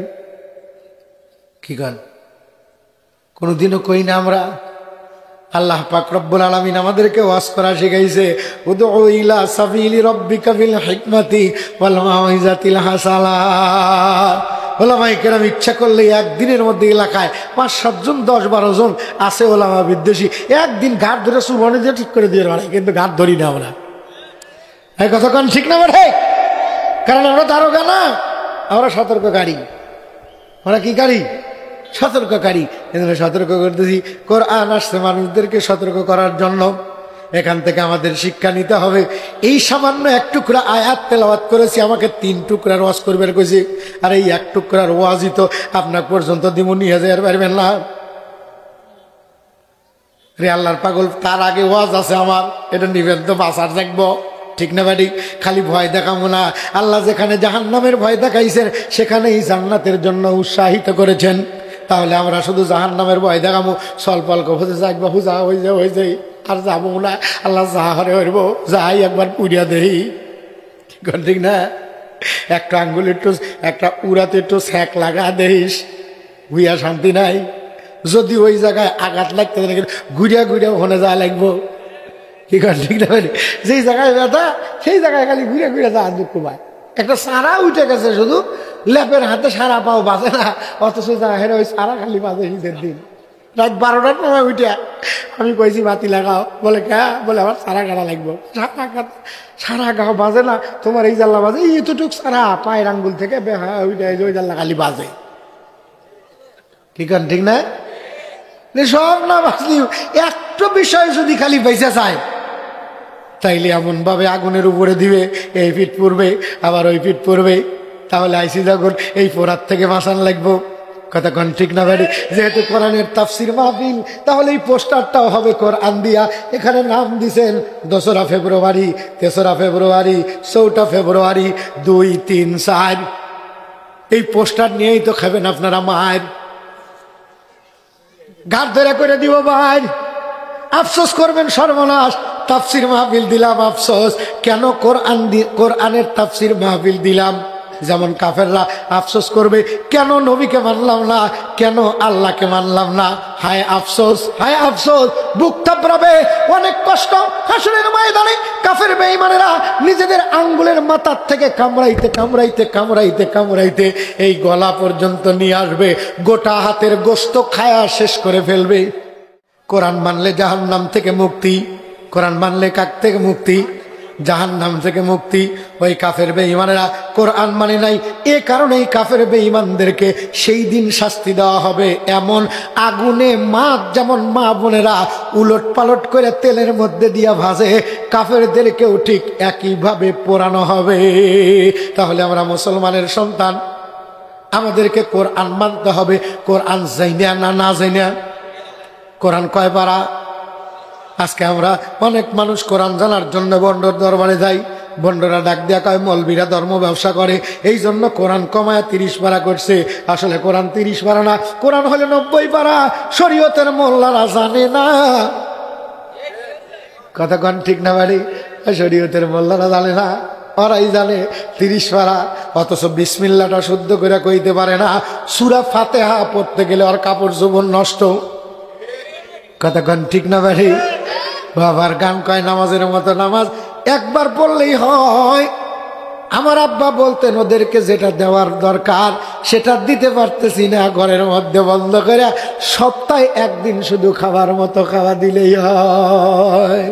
কি কন? কোনোদিনও কই না আমরা। আল্লাহ পাক রব্বুল আলামিন আমাদেরকে ওয়াজ করা শিখাইছে, উদউ ইলা সাবিলি রাব্বিকা বিল হিকমাতি ওয়াল মাউইজাতিল হাসানা। ওলামায়ে কেরাম ইচ্ছা করলে একদিনের মধ্যে এলাকায় ৫-৭ জন ১০-১২ জন আছে ওলামা বিদ্বেষী, একদিন ঘাট ধরে সুবর্ণ দিয়ে ঠিক করে দিয়ে বেড়ায়, কিন্তু ঘাট ধরি না আমরা। এই কতক্ষণ ঠিক না বটে? কারণ আমরা দারোগা না, আমরা সতর্ককারী। আমরা কি কারি? সতর্ককারী। এজন্য সতর্ক করতেছি। কোরআন আসছে মানুষদেরকে সতর্ক করার জন্য। এখান থেকে আমাদের শিক্ষা নিতে হবে। এই সামান্য এক টুকরা আয়াত তেলাওয়াত করেছি, আমাকে ৩ টুকরার ওয়াজ করবেন কইছি, আর এই এক টুকরার ওয়াজই তো আপনার পর্যন্ত দিমু নিয়ে যাওয়ার পারবেন না রে। আল্লাহর পাগল, তার আগে ওয়াজ আছে আমার, এটা নিবেন তো বাঁচার দেখবো, ঠিক না বাড়ি? খালি ভয় দেখাবো না। আল্লাহ যেখানে জাহান্নামের ভয় দেখাইছেন সেখানেই জান্নাতের জন্য উৎসাহিত করেছেন। তাহলে আমরা শুধু জাহান্নামের ভয় দেখাবো, স্বল্প অল্প হতে যাক বাবু, যা হয়ে যাই আর যাবো না। আল্লাহ যা হরে হইব, যাই একবার পুড়িয়া দেই, ঠিক না? একটা আঙ্গুল একটু, একটা উড়াতে একটু স্যাক লাগা দেইস, হুইয়া শান্তি নাই। যদি ওই জায়গায় আঘাত লাগতে ঘুরিয়া ঘুরিয়া ওখানে যা লাগবো, কি কর, ঠিক না? যেই জায়গায় ব্যথা সেই জায়গায় খালি ঘুরে ঘুরে যা দুঃখ পায়। একটা সারা উঠে গেছে, শুধু লেপের হাতে সারা পাও বাজে না, অথচ হেরে ওই সারা খালি বাজে ঈদের দিন রাত 12টার সময় উঠে আমি কইছি বাতি লাগাও, বলে কে? বলে আমার সারা গাড়া লাগবো। সারা গাও বাজে না, তোমার এই জাল্লা বাজে, এতটুক সারা পায়ের আঙ্গুল থেকে ওই জাল্লা খালি বাজে, কি কর, ঠিক না? সব না বাজলি একটা বিষয় যদি খালি বেঁচে যায়, তাইলে এমন ভাবে আগুনের উপরে দিবে, এই ফিট পড়বে আবার ওই ফিট পড়বে। তাহলে আইসি যখন এই পোড়ার থেকে বাঁচান লাগবো, কতক্ষণ ঠিক না বাড়ি? যেহেতু কোরআনের তাফসির মাহফিল, তাহলে এই পোস্টারটাও হবে কোরআন দিয়া। এখানে নাম দিছেন 2রা ফেব্রুয়ারি, 3রা ফেব্রুয়ারি, 4টা ফেব্রুয়ারি, 2, 3, 4। এই পোস্টার নিয়েই তো খাবেন আপনারা মার, গাছ ধরে করে দিব ভাই, আফসোস করবেন, সর্বনাশ। তাফসির মাহফিল দিলাম, আফসোস কেন? কোরআনের তাফসির মাহফিল দিলাম। যেমন কাফেররা আফসোস করবে, কেন নবীকে মানলাম না, কেন আল্লাহকে মানলাম না। হায় আফসোস, হায় আফসোস, বুক থাপড়াবে, অনেক কষ্ট। হাসরের ময়দানে কাফের বেঈমানেরা নিজেদের আঙ্গুলের মাথার থেকে কামড়াইতে কামড়াইতে কামড়াইতে কামড়াইতে এই গলা পর্যন্ত নিয়ে আসবে, গোটা হাতের গোশত খায়া শেষ করে ফেলবে। কোরআন মানলে জাহান্নাম থেকে মুক্তি, কোরআন মানলে কাক থেকে মুক্তি? জাহান্নাম থেকে মুক্তি। ওই কাফের বেঈমানেরা কোরআন মানে নাই, এ কারণেই কাফের বেঈমানদেরকে সেই দিন শাস্তি দেওয়া হবে এমন আগুনে, মাছ যেমন মা বোনেরা উলট পালট করে তেলের মধ্যে দিয়া ভাজে, কাফেরদেরকেও ঠিক একইভাবে পোড়ানো হবে। তাহলে আমরা মুসলমানের সন্তান, আমাদেরকে কোরআন মানতে হবে। কোরআন জাইনা না না জাইনা? কোরআন কয় পারা? আজকে আমরা অনেক মানুষ কোরআন জানার জন্য বন্ডর দরবারে যাই, বন্ডরা ডাক দেয়া কয় মৌলবীরা ধর্ম ব্যবসা করে, এই জন্য কোরআন কমায় 30 পারা করছে। আসলে কোরআন 30 পারা না, কোরআন হলে 90 পারা। শরীয়তের মোল্লারা জানে না, কতক্ষণ ঠিক না বাড়ি? শরীয়তের মোল্লারা জানে না, ওরাই জানে 30 পারা। অথচ বিসমিল্লাহটা শুদ্ধ করে কইতে পারে না। সূরা ফাতিহা পড়তে গেলে ওর কাপড় জীবন নষ্ট, কতক্ষণ ঠিক না বাড়ি? বাবার গান কয় নামাজের মতো নামাজ একবার পড়লেই হয়। আমার আব্বা বলতেন ওদেরকে যেটা দেওয়ার দরকার সেটা দিতে পারতেছি না, ঘরের মধ্যে বন্ধ করে সপ্তাহে একদিন শুধু খাবার মতো খাওয়া দিলেই হয়।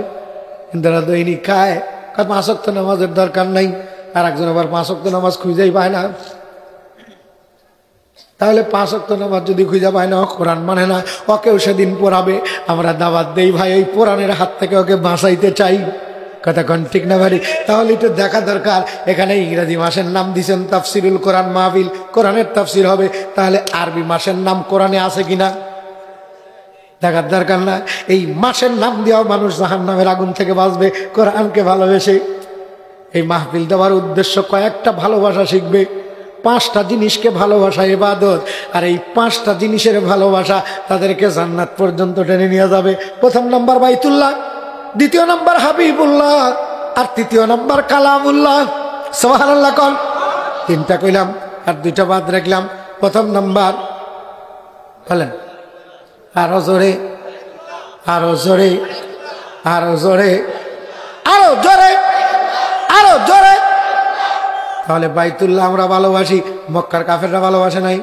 কিন্তু দৈনিক খায়, 5 ওয়াক্ত নামাজের দরকার নাই। আর একজন আবার 5 ওয়াক্ত নামাজ খুঁজেই পায় না। তাহলে 5 ওয়াক্ত নামাজ যদি খুঁজে পায় না, কোরআন মানে না, ওকেও সেদিন পড়াবে। আমরা দাওয়াত দেই ভাই, এই কোরআনের হাত থেকে ওকে বাঁচাইতে চাই, কতক্ষণ ঠিক না ভাই? তাহলে একটু দেখা দরকার। এখানে ইংরেজি মাসের নাম দিয়েছেন তাফসিরুল কোরআন মাহফিল, কোরআনের তাফসির হবে। তাহলে আরবি মাসের নাম কোরআনে আছে কিনা দেখার দরকার না? এই মাসের নাম দিয়েও মানুষ জাহান্নামের আগুন থেকে বাঁচবে কোরআনকে ভালোবেসে। এই মাহফিল দেওয়ার উদ্দেশ্য কয়েকটা ভালোবাসা শিখবে। 5টা জিনিসকে ভালোবাসা ইবাদত, আর এই 5টা জিনিসের ভালোবাসা তাদেরকে জান্নাত পর্যন্ত টেনে নিয়ে যাবে। 1 নম্বর বাইতুল্লাহ, 2 নম্বর হাবিবুল্লাহ, আর 3 নম্বর কালামুল্লাহ। সুবহানাল্লাহ কোন? 3টা কইলাম আর 2টা বাদ রাখলাম। 1 নম্বর বলেন আরো জোরে, আরো জোরে, আরো জোরে, আরো জোরে, আরো জোরে। তাহলে বাইতুল্লাহ আমরা ভালোবাসি, মক্কার কাফেররা ভালোবাসে নাই?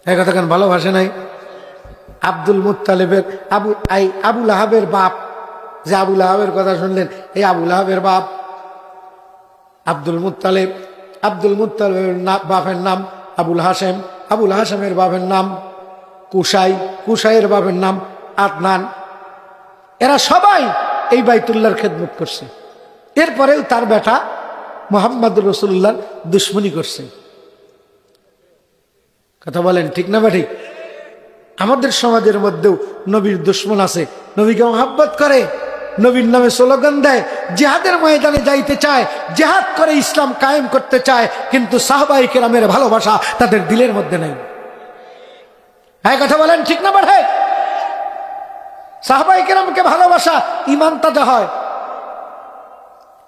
এই কথা কেন ভালোবাসে নাই? আব্দুল মুত্তালিবের আবুল আহাবের বাপ, যে আবুল আহাবের কথা শুনলেন, এই আবুল আহাবের বাপ আব্দুল মুত্তালিব। আব্দুল মুত্তালিবের বাপের নাম আবুল হাসেম, আবুল হাসেমের বাপের নাম কুসাই, কুসাইয়ের বাপের নাম আদনান। এরা সবাই এই বাইতুল্লাহর খেদমত করছে। এরপরেও তার বেটা মুহাম্মদুর রাসূলুল্লাহর দুশমনি করছে। কথা বলেন ঠিক না ঠিক? আমাদের সমাজের মধ্যেও নবীর দুশমন আছে, নবীকে মহব্বত করে, নবীর নামে স্লোগান দেয়, জিহাদের ময়দানে যাইতে চায়, জিহাদ করে ইসলাম কায়েম করতে চায়, কিন্তু সাহাবায়ে কেরামের ভালোবাসা তাদের দিলের মধ্যে নেই। হ্যাঁ কথা বলেন ঠিক না বাড়ে? সাহাবায়ে কেরামকে ভালোবাসা ঈমান তাজা হয়।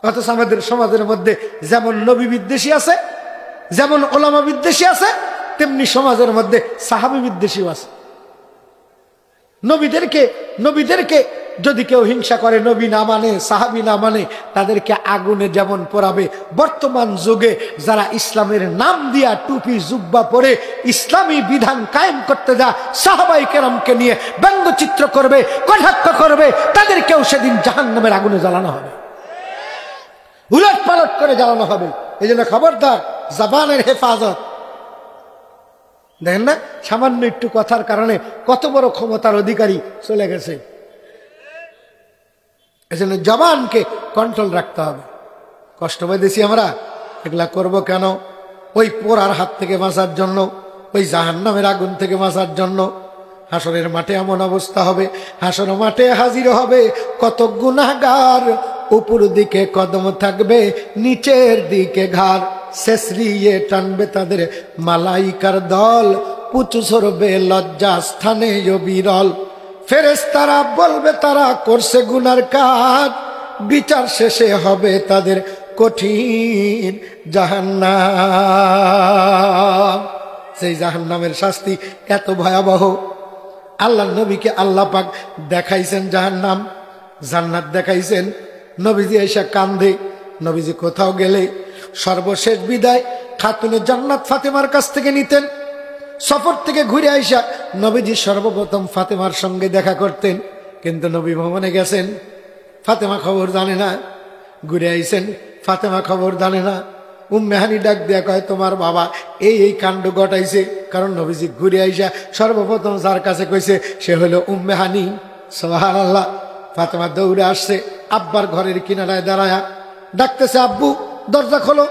অথচ আমাদের সমাজের মধ্যে যেমন নবী বিদ্বেষী আছে, যেমন ওলামা বিদ্বেষী আছে, তেমনি সমাজের মধ্যে সাহাবী বিদ্বেষীও আছে। নবীদেরকে যদি কেউ হিংসা করে, নবী না মানে, সাহাবী না মানে, তাদেরকে আগুনে যেমন পোড়াবে। বর্তমান যুগে যারা ইসলামের নাম দিয়া টুপি জুব্বা পরে ইসলামী বিধান কায়েম করতে যা সাহাবায়ে কেরামকে নিয়ে ব্যঙ্গচিত্র করবে, কটাক্ষ করবে, তাদেরকেও সেদিন জাহান্নামের আগুনে জ্বালানো হবে, উলট পালট করে জ্বালানো হবে। এই জন্য খবরদার, জবানের হেফাজত। দেখেন না, সামান্য একটু কথার কারণে কত বড় ক্ষমতার অধিকারী চলে গেছে। এজন্য জবানকে কন্ট্রোল রাখতে হবে। কষ্ট পাইতেছি আমরা, এগুলা করব কেন? ওই পোড়ার হাত থেকে বাঁচার জন্য, ওই জাহান্নামের আগুন থেকে বাঁচার জন্য। হাসরের মাঠে এমন অবস্থা হবে, হাসর মাঠে হাজির হবে কত গুনাহগার, উপর দিকে কদম থাকবে, নিচের দিকে ঘাড়, শেষরিয়ে টানবে তাদের মালাইকার দল, পুচু সরবে লজ্জা স্থানে বিরল। ফেরেশতারা বলবে তারা করছে গুনার কাজ, বিচার শেষে হবে তাদের কঠিন জাহান্নাম। সেই জাহান্নামের শাস্তি এত ভয়াবহ। আল্লাহর নবীকে আল্লাহ পাক দেখাইছেন জাহান্নাম, জান্নাত দেখাইছেন। নবীজি এসে কান্দে। নবীজি কোথাও গেলে সর্বশেষ বিদায় খাতুনে জান্নাত ফাতেমার কাছ থেকে নিতেন। সফর থেকে ঘুরে আইসা নবীজি সর্বপ্রথম ফাতেমার সঙ্গে দেখা করতেন। কিন্তু নবী ভ্রমণে গেছেন, ফাতেমা খবর জানে না। ঘুরে আইছেন, ফাতেমা খবর জানে না। উম্মে হানি ডাক দেয়া কয়, তোমার বাবা এই কাণ্ড ঘটাইছে। কারণ নবীজি ঘুরে আইসা সর্বপ্রথম যার কাছে কইছে সে হলো উম্মে হানি। সুবহানাল্লাহ। ফাতেমা দৌড়ে আসছে, আব্বার ঘরের কিনারায় দাঁড়ায়া ডাকতেছে, আব্বু দরজা খোলো।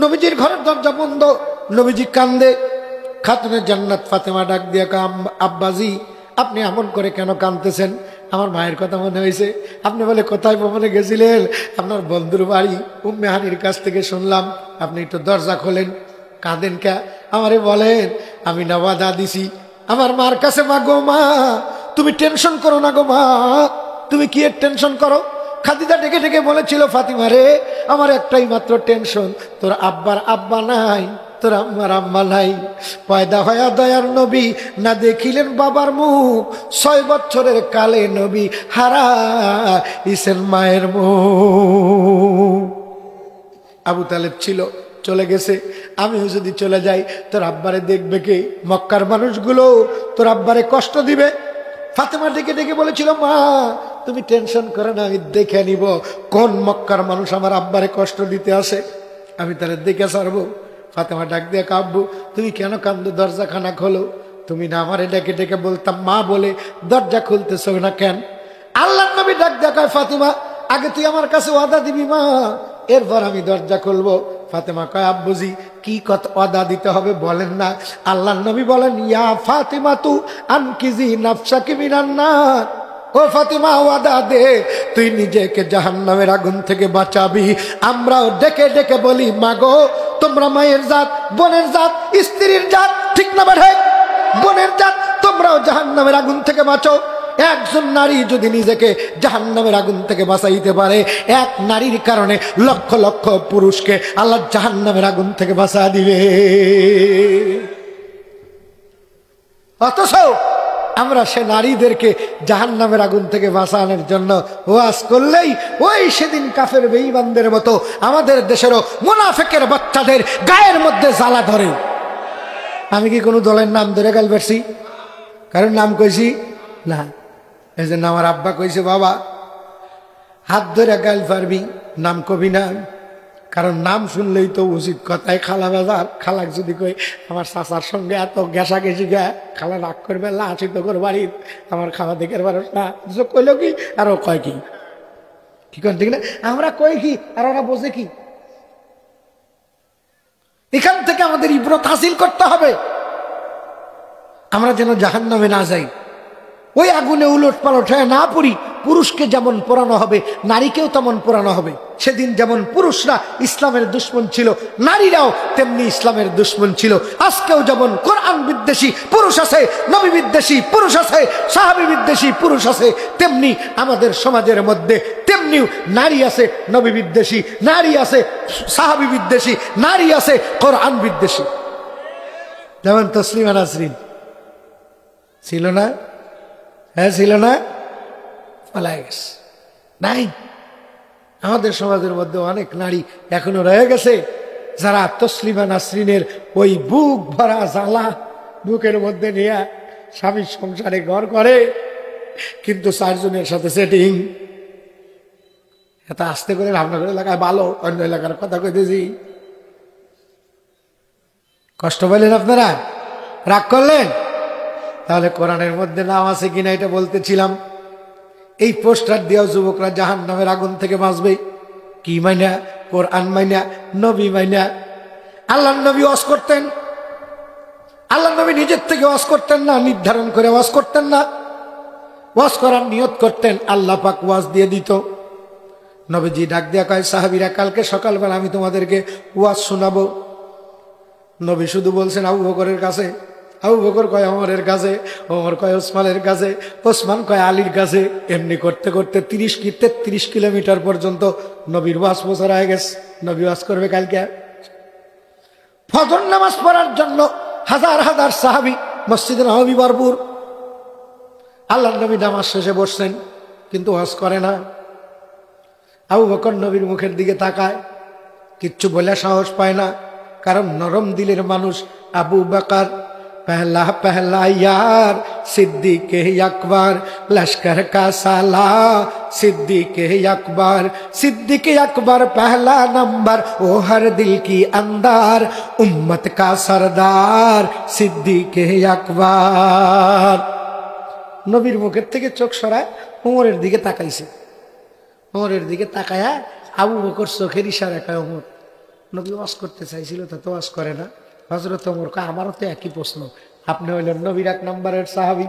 নবীজির ঘরের দরজা বন্ধ। নবীজি কান্দে। খাতুনে জান্নাত ফাতেমা ডাক দিয়া কয়, আব্বাজি আপনি এমন করে কেন কাঁদতেছেন? আমার মায়ের কথা মনে হয়েছে। আপনি বলে কোথায় ভ্রমণে গেছিলেন? আপনার বন্ধুর বাড়ি। উম্মে হানির কাছ থেকে শুনলাম আপনি একটু দরজা খোলেন। কাঁদেন কে? আমারে বলেন আমি না ওয়াদা দিছি আমার মার কাছে, মা গো মা তুমি টেনশন করো না গো মা, তুমি কি এর টেনশন করো? খাদিজা ডেকে ডেকে বলেছিল, ফাতিমা রে আমার একটাই মাত্র টেনশন, তোর আব্বার আব্বা নাই, তোর আম্মার আম্মা নাই। পয়দা হয়া দয়ার নবী না দেখিলেন বাবার মুখ, 6 বছরের কালে নবী হারাইছেন মায়ের মুখ। আবু তালেব ছিল, চলে গেছে। আমিও যদি চলে যাই তোর আব্বারে দেখবে কে? মক্কার মানুষগুলো তোর আব্বারে কষ্ট দিবে। ফাতেমা ডেকে ডেকে বলেছিল, মা তুমি টেনশন করে না, আমি দেখে নিব কোন মক্কার মানুষ আমার আব্বারে কষ্ট দিতে আসে, আমি তাহলে দেখে ছাড়বো। ফাতেমা ডাক দিয়ে, আব্বু তুমি কেন কান্দো? দরজা খানা খোলো। তুমি না আমারে ডেকে ডেকে বলতাম মা বলে দরজা খুলতেছ না কেন? আল্লাহর নবী ডাক দেখায়, ফাতেমা আগে তুই আমার কাছে ওয়াদা দিবি মা, এরপর আমি দরজা খুলবো। ফাতেমা কয়, আব্বুজি কি কত ওয়াদা দিতে হবে বলেন না। আল্লাহর নবী বলেন, ইয়া ফাতিমা তু আনকিজি নাফসাকি মিনান নার। ও ফাতিমা ওয়াদা দে তুই নিজেকে জাহান্নামের আগুন থেকে বাঁচাবি। আমরাও ডেকে ডেকে বলি, মাগো তোমরা মায়ের জাত, বোনের জাত, স্ত্রীর জাত, ঠিক না বাড়ে? বোনের জাত, তোমরাও জাহান্নামের আগুন থেকে বাঁচো। একজন নারী যদি নিজেকে জাহান্নামের আগুন থেকে বাঁচাইতে পারে, এক নারীর কারণে লক্ষ লক্ষ পুরুষকে আল্লাহ জাহান্নামের আগুন থেকে বাঁচা দিবে। অথচ আমরা সে নারীদেরকে জাহান্নামের আগুন থেকে বাঁচানোর জন্য ওয়াজ করলেই ওই সেদিন কাফের বেঈমানদের মতো আমাদের দেশেরও মুনাফিকের বাচ্চাদের গায়ের মধ্যে জ্বালা ধরে। আমি কি কোনো দলের নাম ধরে গাল পারছি? কারণ নাম কইছি না। এই জন্য আমার আব্বা কইছে, বাবা হাত ধরে গাল পারবি, নাম কবি না। কারণ নাম শুনলেই তো উচিত কথায় খালা বাজার। খালাক যদি কই আমার চাচার সঙ্গে এত গেসা গেছি গা, খালা রাগ করবে, আসি তো কর বাড়ির, আমার খাওয়া দেখে পারস না। কইল কি আর ও কয় কি, কি করেন ঠিক না? আমরা কই কি আর ওরা বোঝে কি? এখান থেকে আমাদের ইবরত হাসিল করতে হবে, আমরা যেন জাহান্নামে না যাই, ওই আগুনে উলট পালট হয়ে না পড়ি। পুরুষকে যেমন পোড়ানো হবে, নারীকেও তেমন পোড়ানো হবে। সেদিন যেমন পুরুষরা ইসলামের দুশ্মন ছিল, নারীরাও তেমনি ইসলামের দুশ্মন ছিল। আজকেও যেমন কোরআন বিদ্বেষী পুরুষ আছে, নবী বিদ্বেষী পুরুষ আছে, সাহাবী বিদ্বেষী পুরুষ আছে, তেমনি আমাদের সমাজের মধ্যে তেমনিও নারী আছে নবী বিদ্বেষী, নারী আছে সাহাবী বিদ্বেষী, নারী আছে কোরআন বিদ্বেষী। যেমন তসলিমা নাসরিন ছিল না? হ্যাঁ ছিল না? পালায় গেছে। নাই, আমাদের সমাজের মধ্যে অনেক নারী এখনো রয়ে গেছে যারা তসলিমা নাসরিনের ওই বুক ভরা জ্বালা বুকের মধ্যে নিয়ে স্বামীর সংসারে ঘর করে, কিন্তু 4 জনের সাথে সেটিং। এত আস্তে করে রামনগর এলাকায় ভালো, অন্য এলাকার কথা কইতেছি। কষ্ট পেলেন আপনারা? রাগ করলেন? তাহলে কোরআনের মধ্যে নাম আছে কিনা এটা বলতেছিলাম। এই পোস্টার দিয়েও যুবকরা জাহান্নামের আগুন থেকে বাঁচবে। কি মাইনা? কোরআন মাইনা, নবী মাইনা। আল্লাহর নবী ওয়াজ করতেন, আল্লাহর নবী নিজের থেকে ওয়াজ করতেন না, নির্ধারণ করে ওয়াজ করতেন না। ওয়াজ করার নিয়ত করতেন, আল্লাহ পাক ওয়াজ দিয়ে দিত। নবীজি ডাক দিয়া কয়, সাহাবীরা কালকে সকালবেলা আমি তোমাদেরকে ওয়াজ শোনাবো। নবী শুধু বলছেন আবু বকরের কাছে, আবু বকর কয় ওমরের কাছে, ওমর কয় ওসমানের কাছে, ওসমান কয় আলীর কাছে। এমনি করতে করতে 33 কিলোমিটার পর্যন্ত নবীর ওয়াজ প্রচার হয়ে গেছে। নবী ওয়াজ করবে কালকে। ফজর নামাজ পড়ার জন্য হাজার হাজার সাহাবী মসজিদে নববী ভরপুর। আল্লাহর নবী নামাজ শেষে বসছেন, কিন্তু ওয়াজ করে না। আবু বকর নবীর মুখের দিকে তাকায়, কিচ্ছু বলে সাহস পায় না, কারণ নরম দিলের মানুষ আবু বকর। पहला पहला यार सिद्दीक अकबर, लश्कर का साला सिद्दीक अकबर, सिद्दीक अकबर पहला नंबर, वो हर दिल की अंदर, उम्मत का सरदार सिद्दीक अकबर। নবীর মুখের থেকে চোখ সরায় ওমরের দিকে তাকাইছে। ওমরের দিকে তাকায়া আবু বকর চোখের ইশারা কয় ওমর। নবী ওয়াজ করতে চাইছিল, তা তো ওয়াজ করে না। হযরত ওমর কয়, আমারও তো একই প্রশ্ন, আপনি হইলেন নবীর 1 নম্বরের সাহাবী,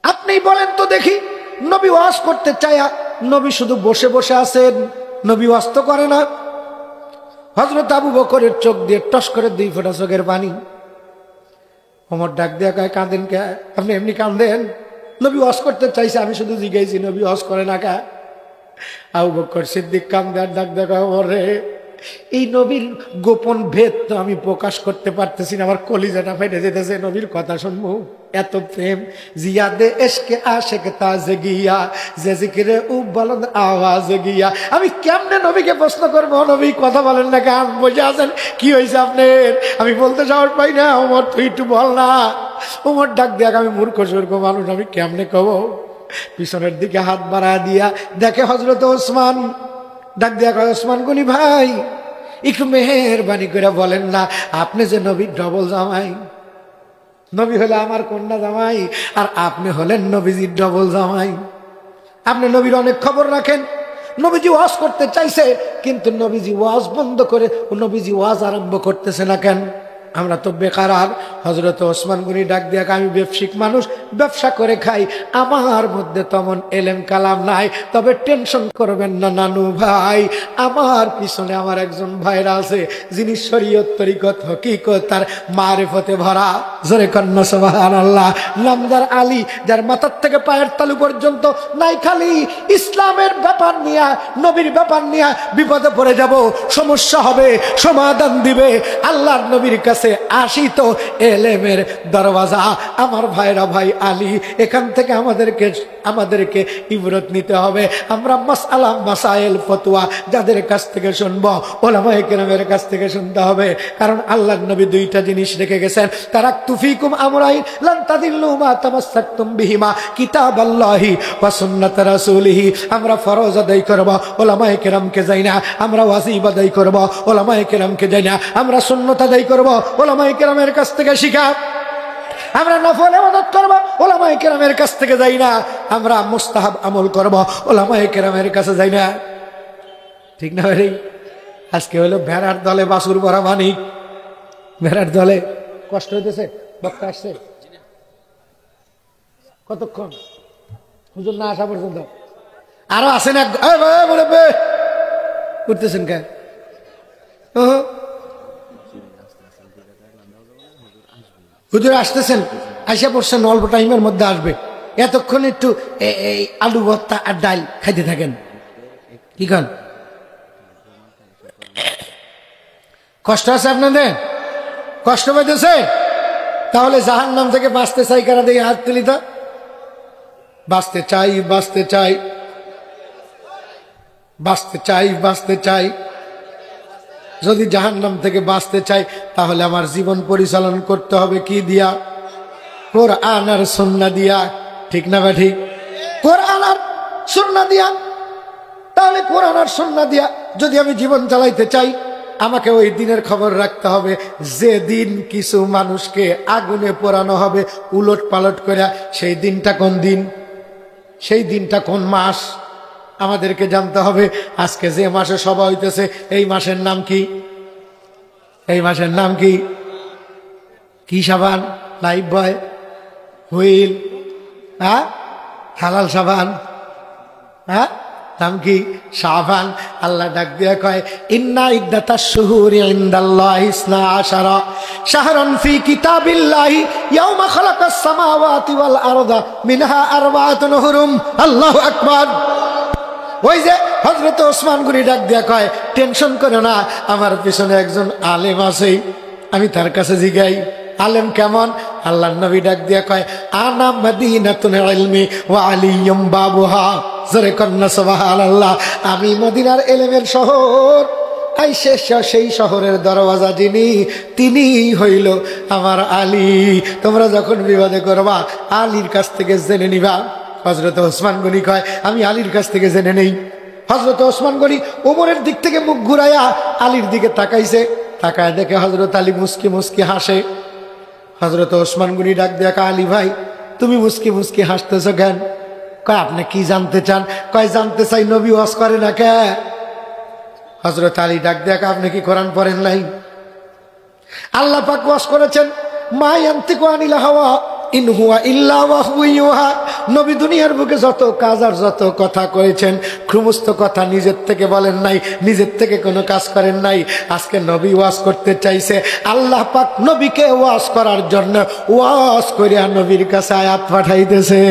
আপনি বলেন তো দেখি, নবী ওয়াজ করতে চায়া নবী শুধু বসে বসে আছেন, নবী ওয়াজ তো করে না। হযরত আবু বকরের চোখ দিয়ে টস করে 2 ফোঁটা চোখের পানি। ওমর ডাক দিয়া কয়, কাঁদেন কে? আপনি এমনি কাঁদেন? নবী ওয়াজ করতে চাইছে, আমি শুধু জিজ্ঞাসি নবী ওয়াজ করে না কে? আবু বকর সিদ্দিক কাঁদে আর ডাক দিয়া কয়, ওমর রে, এই নবীর গোপন ভেদ তো আমি প্রকাশ করতে পারতেছি না, আমার কলিজাটা ফেটে যেতেছে নবীর কথা শুনবো। এত প্রেম জিয়াদে ইশকে আশিক তাজে গিয়া, যে জিকিরে উবলদ আওয়াজ গিয়া। আমি কেমনে নবীকে প্রশ্ন করবো, নবী কথা বলেন না কেন, বসে আছেন, কি হয়েছে আপনার? আমি বলতে সাহস পাই না। ওমর তুই একটু বল না। ওমর ডাক দেখ, আমি মূর্খ সূর্খ মানুষ, আমি কেমনে কব? পিছনের দিকে হাত বাড়া দিয়া দেখে হযরত ওসমান। ডাক দিয়া কয়, ওসমান গনি ভাই, একটু মেহেরবানি করে বলেন না, আপনি যে নবীর ডবল জামাই। নবী হলে আমার কন্যা জামাই, আর আপনি হলেন নবীজির ডবল জামাই। আপনি নবীর অনেক খবর রাখেন। নবীজি ওয়াজ করতে চাইছে, কিন্তু নবীজি ওয়াজ বন্ধ করে নবীজি ওয়াজ আরম্ভ করতেছে না কেন? আমরা তো বেকার। আর হযরত ওসমান গনি ডাক দিয়া, আমি ব্যবসায়িক মানুষ, ব্যবসা করে খাই, আমার মধ্যে তেমন এলেম কালাম নাই, তবে টেনশন করবেন না নানু ভাই, আমার পিছনে আমার একজন ভাইরা আছে যিনি শরীয়ত তরিকত হকিকত তার মারিফতে ভরা। জোরে কন্যা সুবহানাল্লাহ। নামদার আলী, যার মাথার থেকে পায়ের তালু পর্যন্ত নাই খালি ইসলামের ব্যাপার নিয়ে, নবীর ব্যাপার নিয়ে বিপদে পড়ে যাব, সমস্যা হবে, সমাধান দিবে। আল্লাহর নবীর কাছে আসি তো এলেমের দরওয়াজা। আমার ভাইরা ভাই আলী। এখান থেকে আমাদেরকে ইবরত নিতে হবে। আমরা মাসআলা মাসাইল ফতোয়া যাদের কাছ থেকে শুনবো, উলামায়ে কেরামের কাছ থেকে শুনতে হবে। কারণ আল্লাহর নবী দুইটা জিনিস রেখে গেছেন, তারাকতু ফীকুম আমরাইন লান তাদিল্লু মা তামাসসাকতুম বিহিমা কিতাবাল্লাহি ওয়া সুন্নাত রাসূলিহি। আমরা ফরজ আদায় করব, উলামায়ে কেরামকে যাই না। আমরা ওয়াজিব আদায় করব, উলামায়ে কেরামকে যাই না। আমরা সুন্নাত আদায় করব, উলামায়ে কেরামের কাছ থেকে শিখা। আমরা নফল ইবাদত করব, উলামায়ে কেরামের কাছ থেকে যাই না। আমরা মুস্তাহাব আমল করব, উলামায়ে কেরামের কাছে যাই না। ঠিক না ভাই? আজকে হলো ভেড়ার দলে বাছুর ভরা মানিক। ভেড়ার দলে কষ্ট হইতেছে। বক্তা আসছে কতক্ষণ? হুজুর না আসা পর্যন্ত আরো আসেন এক করতেছেন কে? হুজুর আসতেছেন, আইসা পড়ছেন, অল্প টাইমের মধ্যে আসবে। এতক্ষণ একটু আলু ভর্তা আর ডাল খাইতে থাকেন। কি খান? কষ্ট আছে আপনাদের? কষ্ট পাইতেছে? তাহলে জাহান্নাম থেকে বাঁচতে চাই কারা? দেখি হাত তুলি তো। বাঁচতে চাই, বাঁচতে চাই, বাঁচতে চাই, বাঁচতে চাই। যদি জাহান্নাম থেকে বাঁচতে চাই তাহলে আমার জীবন পরিচালন করতে হবে কি দিয়া? কোরআন আর সুন্নাহ দিয়া। ঠিক না বা ঠিক? কোরআন আর সুন্নাহ দিয়া। তাহলে কোরআন আর সুন্নাহ দিয়া যদি আমি জীবন চালাইতে চাই, আমাকে ওই দিনের খবর রাখতে হবে যে দিন কিছু মানুষকে আগুনে পোড়ানো হবে উলট পালট করে। সেই দিনটা কোন দিন? সেই দিনটা কোন মাস? আমাদেরকে জানতে হবে। আজকে যে মাসে সভা হইতেছে এই মাসের নাম কি? এই মাসের নাম কি? কি সাবান? লাইফ বয়, হুইল, হ্যাঁ, হালাল সাবান, হ্যাঁ, নাম কি? শাবান। আল্লাহ ডাক দিয়া কয় ইন্না ইদ্দাতাশ শুহুরি ইনদাল্লাহি 12 শাহরান ফি কিতাবিল্লাহি ইয়াওমা খালাকাস সামাওয়াতি ওয়াল আরদা মিনহা আরবাআতুন হুরুম। আল্লাহু আকবার। ওই যে হযরত ওসমান গনি ডাক দিয়া কয় টেনশন করো না, আমার পিছনে একজন আলেম আছে, আমি তার কাছে জিগাই। আলেম কেমন? আল্লাহর নবী ডাক দিয়া কয় আনা মাদিনাতুল ইলমি ওয়া আলিয়ুম বাবুহা। জোরে কন্না সুবহানাল্লাহ। আমি মদিনার ইলমের শহর, সেই শহরের দরওয়াজা যিনি, তিনি হইল আমার আলী। তোমরা যখন বিবাদে করবা আলীর কাছ থেকে জেনে নিবা। হযরত ওসমান গনি কয় আমি আলীর কাছ থেকে জেনে নেই। হযরত ওসমান গনি ওমরের দিক থেকে মুখ ঘুরাইয়া আলীর দিকে তাকাইছে। তাকায় দেখে হযরত আলী মুস্কি মুস্কি হাসে। হযরত ওসমান গনি ডাক দিয়া কয় আলী ভাই, তুমি মুস্কি মুস্কি হাসতেছো কেন? কয় আপনি কি জানতে চান? কয় জানতে চাই নবী ওয়াজ করে না কে? হযরত আলী ডাক দিয়া কয় আপনি কি কোরআন পড়েন নাই? আল্লাহ পাক ওয়াজ করেছেন মা ইয়ান্তিকু আনিল হাওয়া ইন হুয়া ইল্লা ওয়াহয়ু ইউহা। নবী দুনিয়ার বুকে যত কাজ আর যত কথা করেছেন সমস্ত কথা নিজের থেকে বলেন নাই, নিজের থেকে কোনো কাজ করেন নাই। আজকে নবী ওয়াজ করতে চাইছে, আল্লাহ পাক নবীকে ওয়াজ করার জন্য ওয়াজ করিয়া নবীর কাছে আয়াত পাঠাইতেছে।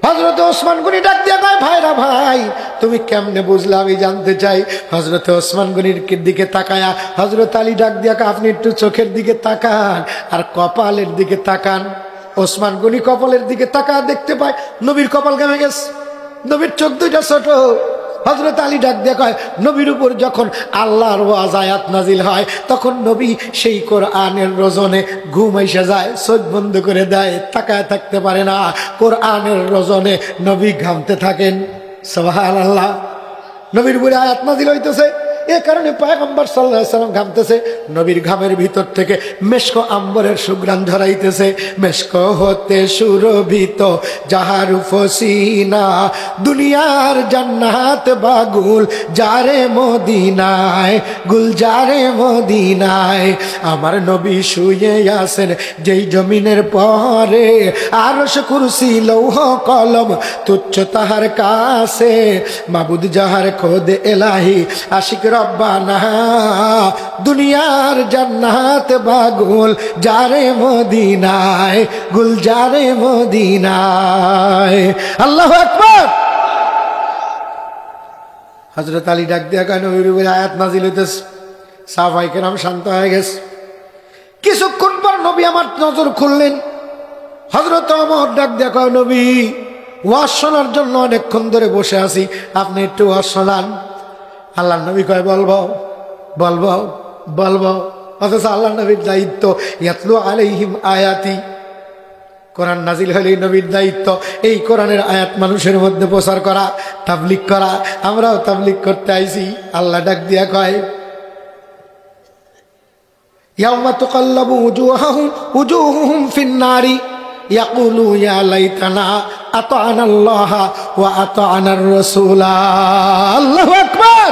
হযরত ওসমান গনি ডাক দিয়া কয় ভাইরা ভাই, তুমি কেমনে বুঝলে আমি জানতে চাই। হযরত ওসমান গনির দিকে তাকায়া হযরত আলী ডাক দিয়া কয় আপনি একটু চোখের দিকে তাকান আর কপালের দিকে তাকান। ওসমান গনি কপালের দিকে তাকা দেখতে পায় নবীর কপাল ঘেমে গেছে, নবীর চোখ দুইটা ছোট। হযরত আলী ডাক দিয়া কয় নবীর উপর যখন আল্লাহর ওয়াজ আয়াত নাজিল হয় তখন নবী সেই কোরআনের রজনে ঘুম এসে যায়, চোখ বন্ধ করে দেয়, তাকায় থাকতে পারে না। কোরআনের রজনে নবী ঘামতে থাকেন। সুবহানাল্লাহ। নবীর উপরে আয়াত নাজিল হইতেছে, এ কারণে পয়গম্বর সাল্লাল্লাহু আলাইহি সাল্লাম ঘামতেছে। নবীর ঘামের ভিতর থেকে মেশক আম্বরের সুঘ্রাণ ঝরাইতেছে। মেশক হতে সুরভিত যাহার ফসিনা, দুনিয়ার জান্নাত বাগুল যারে মদিনায়, গুলজারে মদিনায়। আমার নবী শুয়ে আছেন যেই জমিনের পরে, আরশ কুরসি লৌহ কলম তুচ্ছ তাহার কাছে। মাবুদ যাহার খোদ এলাহি আশিক রব্বানা, দুনিয়ার জান্নাত বাগুল যারে মদিনায়, গুলজারে মদিনায়। আল্লাহু আকবার। হযরত আলী ডাক দিয়া কেন আয়াত নাজিল হইতেছে। সাহাবায়ে কেরাম শান্ত হয়ে গেছে। কিছুক্ষণ পর নবী আমার নজর খুললেন। হযরত ওমর ডাক দিয়া কয়, নবী ওয়াজ শোনার জন্য অনেকক্ষণ ধরে বসে আছি, আপনি একটু ওয়াজ শোনান। আল্লাহর নবী কয়, বলবো বলবো বলবো। অথচ আল্লাহর নবীর দায়িত্ব ইয়াতলু আলাইহিম আয়াতি, কোরআন নাজিল হলেই নবীর দায়িত্ব এই কোরআনের আয়াত মানুষের মধ্যে প্রচার করা, তাবলীগ করা। আমরাও তাবলীগ করতে আইছি। আল্লাহ ডাক দিয়া কয়, ইয়াউমা তুকাল্লাবু উজুহুহুম ফিন-নারি ইয়াকুলু ইয়া লাইতানা আতা'না আল্লাহ ওয়া আতা'নার রাসূলা। আল্লাহু আকবার।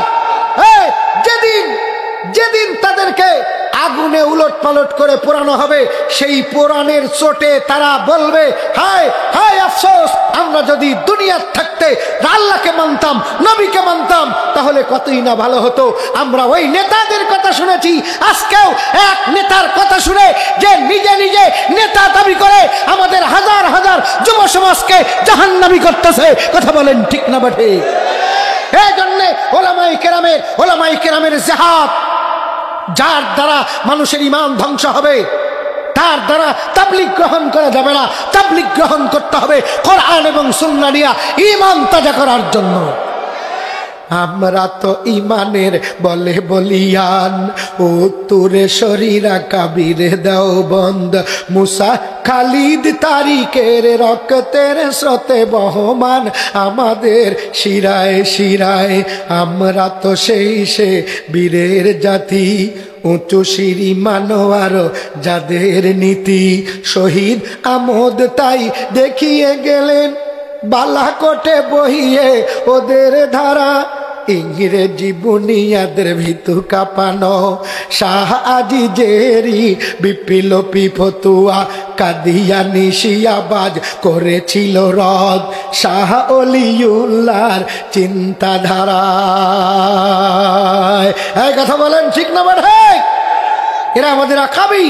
যেদিন তাদেরকে আগুনে উলটপালট করে পোড়ানো হবে, সেই পোড়ানের চোটে তারা বলবে, হায় হায় আফসোস, আমরা যদি দুনিয়ার থাকতে আল্লাহকে মানতাম, নবীকে মানতাম, তাহলে কতই না ভালো হতো। আমরা ওই নেতাদের কথা শুনেছি, আজকেও এক নেতার কথা শুনে যে নিজে নিজে নেতা দাবি করে আমাদের হাজার হাজার যুব সমাজকে জাহান্নামী করতেছে। কথা বলেন ঠিক না বেঠে? এই জন্য ওলামায়ে কেরামের জিহাদ, যার দ্বারা মানুষের ঈমান ধ্বংস হবে, তার দ্বারা তাবলীগ গ্রহণ করা যাবে না। তাবলীগ গ্রহণ করতে হবে কোরআন এবং সুন্নাহ নিয়ে ঈমান তাজা করার জন্য। আমরা তো ইমানের বলে বলিয়ান, ও তুরে শরীরা কাবিরে দেওবন্দ, মুসা খালিদ তারিকের রক্তের স্রোতে বহমান আমাদের শিরায় শিরায়। আমরা তো সে বীরের জাতি, উঁচু সিঁড়ি মানোয়ার যাদের নীতি। শহীদ আমোদ তাই দেখিয়ে গেলেন বালাকোটে বহিয়ে ওদের ধারা। ইংরেজি বুনিয়াদের ভিতু কাঁপানো শাহ আজিজেরি বিপ্লবী ফতুয়া কাদিয়ানি শিয়াবাজ করেছিল রদ শাহ অলিউল্লাহর চিন্তাধারায়। এই কথা বলেন ঠিক না বাড়ে? এরা আমাদের আকাবি।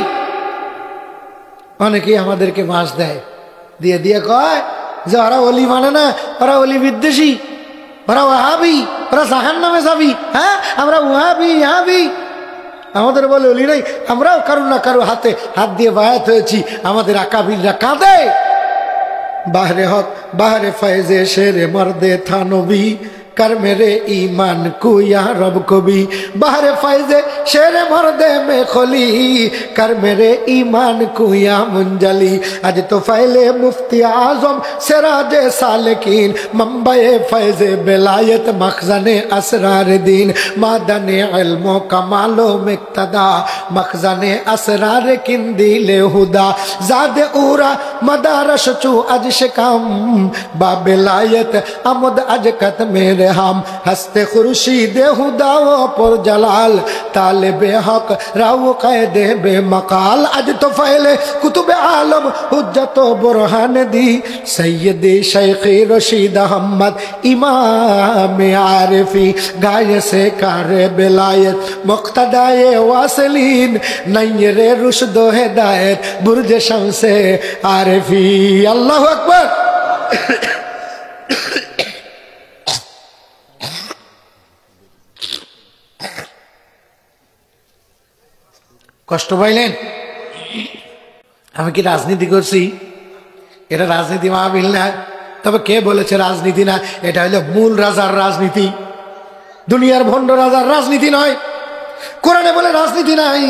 অনেকেই আমাদেরকে মাস দেয়, দিয়ে দিয়ে কয় যে ওরা অলি মানে না, ওরা অলি বিদ্বেষী, ওরা ওয়াহাবি, ওরা জাহান্নামে যাবি। হ্যাঁ, আমরা ওয়াহাবি। আমাদের বলে অলি নাই, আমরাও কারো না কারো হাতে হাত দিয়ে বায়াত হয়েছি। আমাদের আকাবিররা কাঁদে। বাহরে হক বাহরে ফয়েজে শেরে মর্দে থানবী कर मेरे ईमान को या रब को भी बाहर फैज़े शेर मर्दे में खोली कर मेरे ईमान को या मुंजली। आज तो फैले मुफ्ती आज़म सिराजे सालिकीन मंबे फैज़े बेलायत मखज़ने असरार दीन मादने इल्मो कमालो मिक्तदा मखज़ने असरार किंदीले हुदा ज़ादे उरा मदारश चू अज शिकम बाबेलायत अमुद अजकत मेरे हम हस्ते खुर्शीद हुदा पर जलाल तालिबे हक राव कैदे बेमकाल। आज तो फैले कुतुब आलम हुज्जत बुरहान दी सैयदी शेखी रशीद अहमद इमाम आरिफी गाय से कारे बेलायत मुक्तदाए वासलीन नयरे रुश्द हिदायत बुर्ज शम्से आरिफी। अल्लाहु अकबर। কষ্ট পাইলেন? আমি কি রাজনীতি করছি? এটা রাজনীতি মাহফিল না। তবে কে বলেছে রাজনীতি না? এটা হলো মূল রাজার রাজনীতি, দুনিয়ার ভণ্ড রাজার রাজনীতি নয়। কোরআনে বলে রাজনীতি নাই।